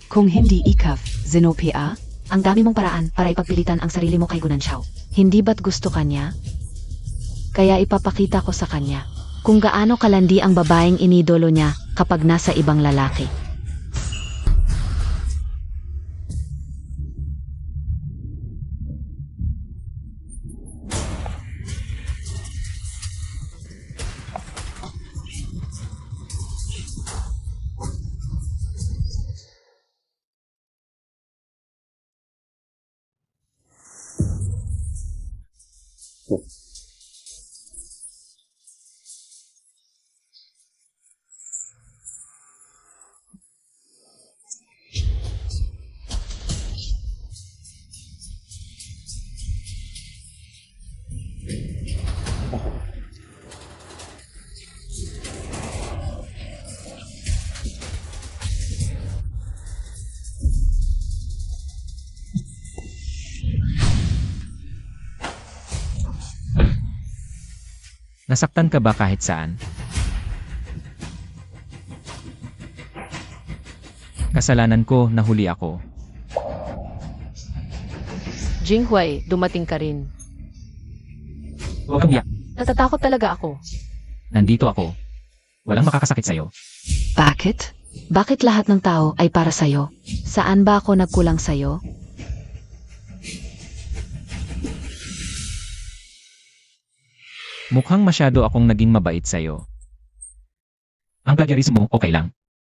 Kung hindi ikaw, Zeno PA. Ang dami mong paraan para ipagpilitan ang sarili mo kay Gunanshaw. Hindi ba't gusto ka niya? Kaya ipapakita ko sa kanya kung gaano kalandi ang babaeng inidolo niya kapag nasa ibang lalaki. Nasaktan ka ba kahit saan? Kasalanan ko, nahuli ako. Jinghuai, dumating ka rin. Huwag kang iyak. Natatakot talaga ako. Nandito ako. Walang makakasakit sa'yo. Bakit? Bakit lahat ng tao ay para sa'yo? Saan ba ako nagkulang sa'yo? Mukhang masyado akong naging mabait sa'yo. Ang plagiarism mo, okay lang.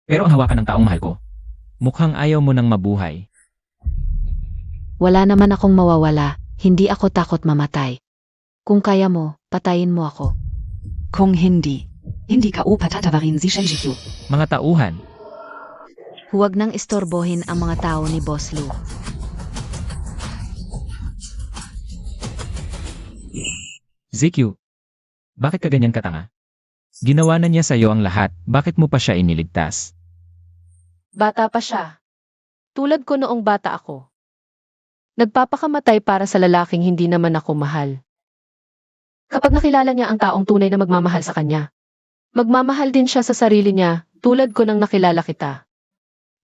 Pero ang hawakan ng taong mahal ko, mukhang ayaw mo nang mabuhay. Wala naman akong mawawala, hindi ako takot mamatay. Kung kaya mo, patayin mo ako. Kung hindi. Hindi ka upatatawarin si Shenjikyu. Mga tauhan, Huwag nang istorbohin ang mga tao ni Boss Lu. ZQ, bakit ka ganyan katanga? Ginawa na niya sa'yo ang lahat, bakit mo pa siya iniligtas? Bata pa siya. Tulad ko noong bata ako. Nagpapakamatay para sa lalaking hindi naman ako mahal. Kapag nakilala niya ang taong tunay na magmamahal sa kanya, magmamahal din siya sa sarili niya, tulad ko nang nakilala kita.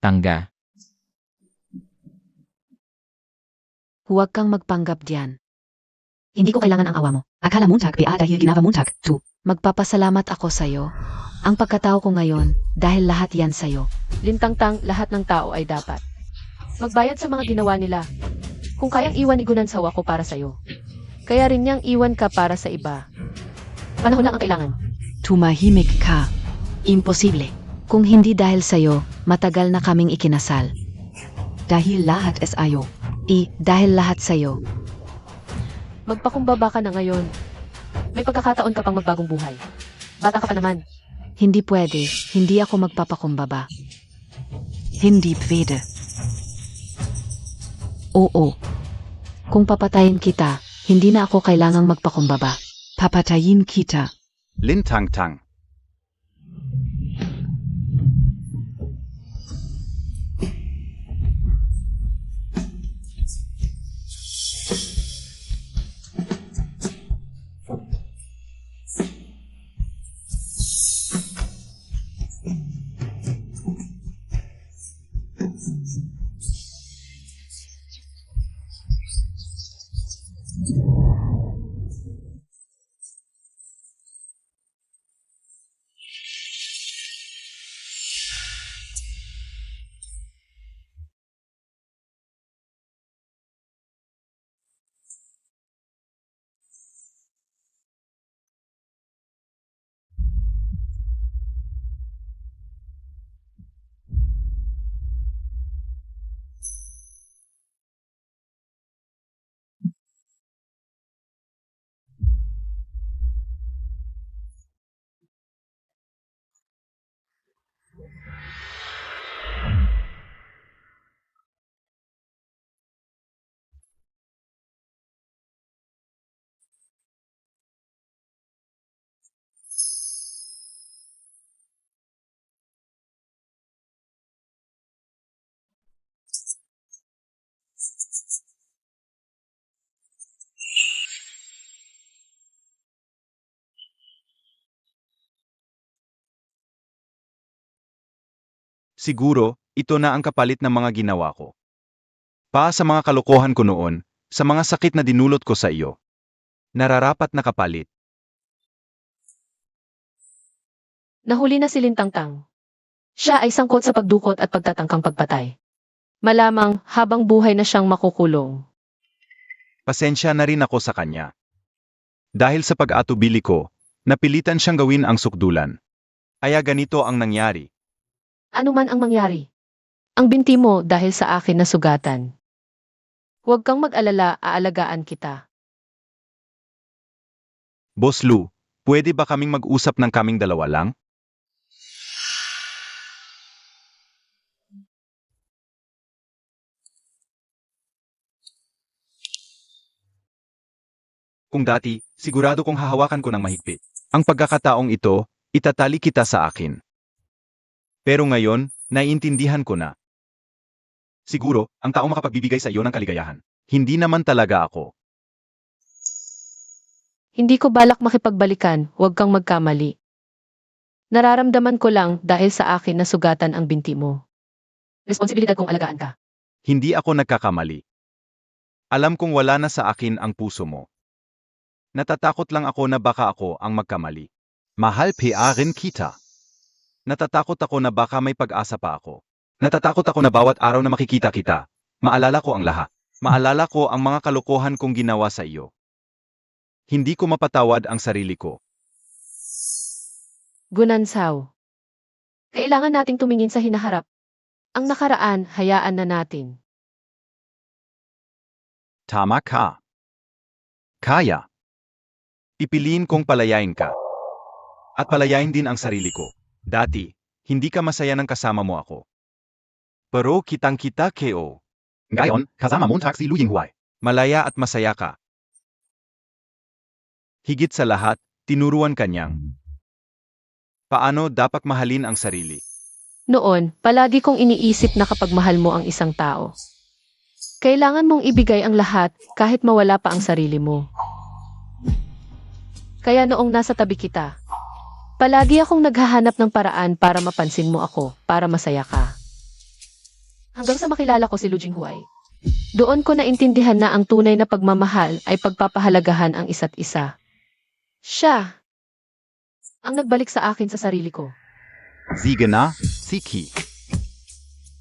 Tangga. Huwag kang magpanggap diyan. Hindi ko kailangan ang awa mo. Akala Montag PA dahil ginawa Montag, 2. Magpapasalamat ako sa'yo. Ang pagkatao ko ngayon, dahil lahat yan sa'yo. Lintang-tang, lahat ng tao ay dapat magbayad sa mga ginawa nila. Kung kayang iwan ni Gunansaw ako para sa'yo, kaya rin niyang iwan ka para sa iba. Panahon lang ang kailangan. Tumahimik ka. Imposible. Kung hindi dahil sa'yo, matagal na kaming ikinasal. Dahil lahat es ayo. Dahil lahat sa'yo. Magpakumbaba ka na ngayon. May pagkakataon ka pang magbagong buhay. Bata ka pa naman. Hindi pwede, hindi ako magpapakumbaba. Hindi pwede. Oo. Kung papatayin kita, hindi na ako kailangang magpakumbaba. Papatayin kita. Lintang-tang. Siguro, ito na ang kapalit ng mga ginawa ko. Pa sa mga kalokohan ko noon, sa mga sakit na dinulot ko sa iyo. Nararapat na kapalit. Nahuli na si Lintangtang. Siya ay sangkot sa pagdukot at pagtatangkang pagpatay. Malamang habang buhay na siyang makukulong. Pasensya na rin ako sa kanya. Dahil sa pag-atubili ko, napilitan siyang gawin ang sukdulan. Kaya ganito ang nangyari. Ano man ang mangyari. Ang binti mo dahil sa akin na sugatan. Huwag kang mag-alala, aalagaan kita. Boss Lu, pwede ba kaming mag-usap ng kaming dalawa lang? Kung dati, sigurado kong hahawakan ko ng mahigpit. Ang pagkakataong ito, itatali kita sa akin. Pero ngayon, naiintindihan ko na. Siguro, ang taong makapagbibigay sa iyo ng kaligayahan. Hindi naman talaga ako. Hindi ko balak makipagbalikan, huwag kang magkamali. Nararamdaman ko lang dahil sa akin na sugatan ang binti mo. Responsibilidad kong alagaan ka. Hindi ako nagkakamali. Alam kong wala na sa akin ang puso mo. Natatakot lang ako na baka ako ang magkamali. Mahal rin kita. Natatakot ako na baka may pag-asa pa ako. Natatakot ako na bawat araw na makikita kita, maalala ko ang lahat. Maalala ko ang mga kalokohan kong ginawa sa iyo. Hindi ko mapatawad ang sarili ko. Gunansaw. Kailangan nating tumingin sa hinaharap. Ang nakaraan, hayaan na natin. Tama ka. Kaya. Pipiliin kong palayain ka. At palayain din ang sarili ko. Dati, hindi ka masaya nang kasama mo ako. Pero kitang-kita ko. Ngayon, kasama mo si Lu Yinghuai. Malaya at masaya ka. Higit sa lahat, tinuruan kanyang paano dapat mahalin ang sarili. Noon, palagi kong iniisip na kapag mahal mo ang isang tao, kailangan mong ibigay ang lahat kahit mawala pa ang sarili mo. Kaya noong nasa tabi kita, palagi akong naghahanap ng paraan para mapansin mo ako, para masaya ka. Hanggang sa makilala ko si Lu Jinghuai. Doon ko naintindihan na ang tunay na pagmamahal ay pagpapahalagahan ang isa't isa. Siya ang nagbalik sa akin sa sarili ko. Sige na, Siki.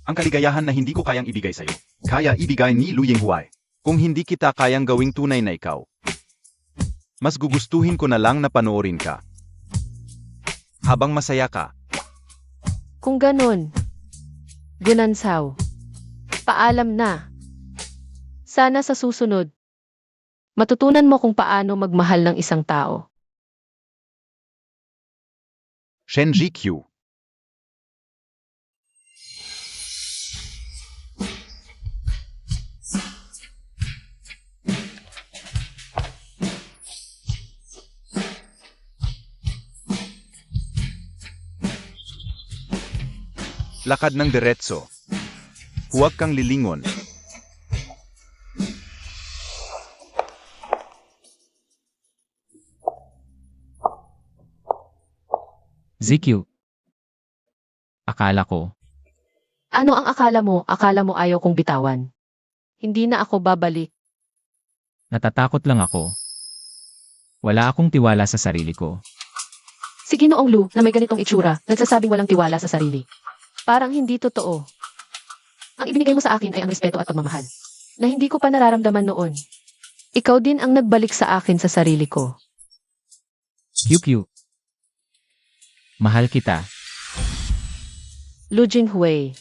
Ang kaligayahan na hindi ko kayang ibigay sa'yo, kaya ibigay ni Lu Yinghuai. Kung hindi kita kayang gawing tunay na ikaw, mas gugustuhin ko na lang na panoorin ka. Habang masaya ka. Kung ganon, Gunansaw, paalam na. Sana sa susunod, matutunan mo kung paano magmahal ng isang tao. Shenji Q. Lakad ng diretso. Huwag kang lilingon. ZQ. Akala ko, Ano ang akala mo? Akala mo ayaw kong bitawan. Hindi na ako babalik. natatakot lang ako. Wala akong tiwala sa sarili ko. Si Ginoong Lu na may ganitong itsura, nagsasabing walang tiwala sa sarili. Parang hindi totoo. Ang ibinigay mo sa akin ay ang respeto at pagmamahal, na hindi ko pa nararamdaman noon. Ikaw din ang nagbalik sa akin sa sarili ko. QQ. Mahal kita. Lu Jinghuai.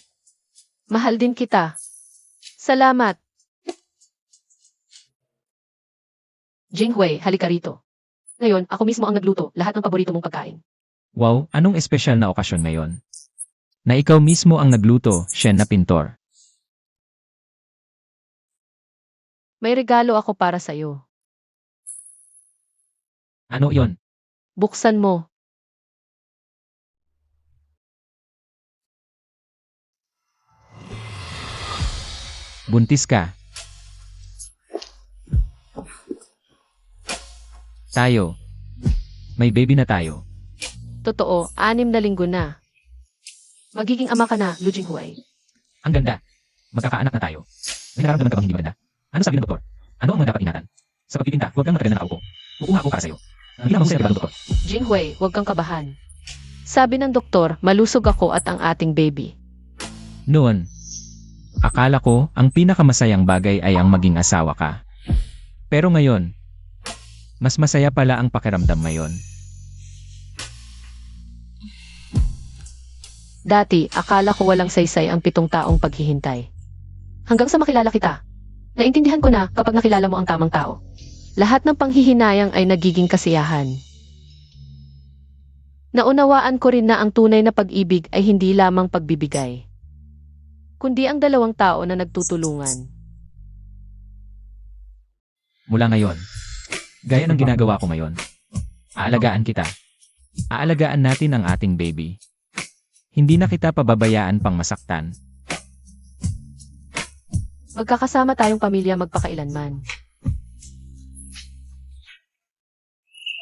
Mahal din kita. Salamat. Jinghuai, halika rito. Ngayon, ako mismo ang nagluto, lahat ng paborito mong pagkain. Wow, anong espesyal na okasyon ngayon? Na ikaw mismo ang nagluto, Shen na pintor. May regalo ako para sa'yo. Ano yon? Buksan mo. Buntis ka. Tayo. May baby na tayo. Totoo, 6 na linggo na. Magiging ama ka na, Lu Jinghuai. Ang ganda. Magkakaanak na tayo. May nararamdaman ka bang hindi maganda? Ano sabi ng doktor? Ano ang mga dapat ingatan? Sa pagpipinta, huwag kang matagal na nakaupo. Kukuha ako para sa'yo. Ang ginamang sa'yo, doktor. Jinghui, huwag kang kabahan. Sabi ng doktor, malusog ako at ang ating baby. Noon, akala ko ang pinakamasayang bagay ay ang maging asawa ka. Pero ngayon, mas masaya pala ang pakiramdam ngayon. Dati, akala ko walang saysay ang 7 taong paghihintay. Hanggang sa makilala kita. Naintindihan ko na kapag nakilala mo ang tamang tao. Lahat ng panghihinayang ay nagiging kasiyahan. Naunawaan ko rin na ang tunay na pag-ibig ay hindi lamang pagbibigay, kundi ang dalawang tao na nagtutulungan. Mula ngayon, gaya ng ginagawa ko ngayon, aalagaan kita. Aalagaan natin ang ating baby. Hindi na kita pababayaan pang masaktan. Magkakasama tayong pamilya magpakailanman.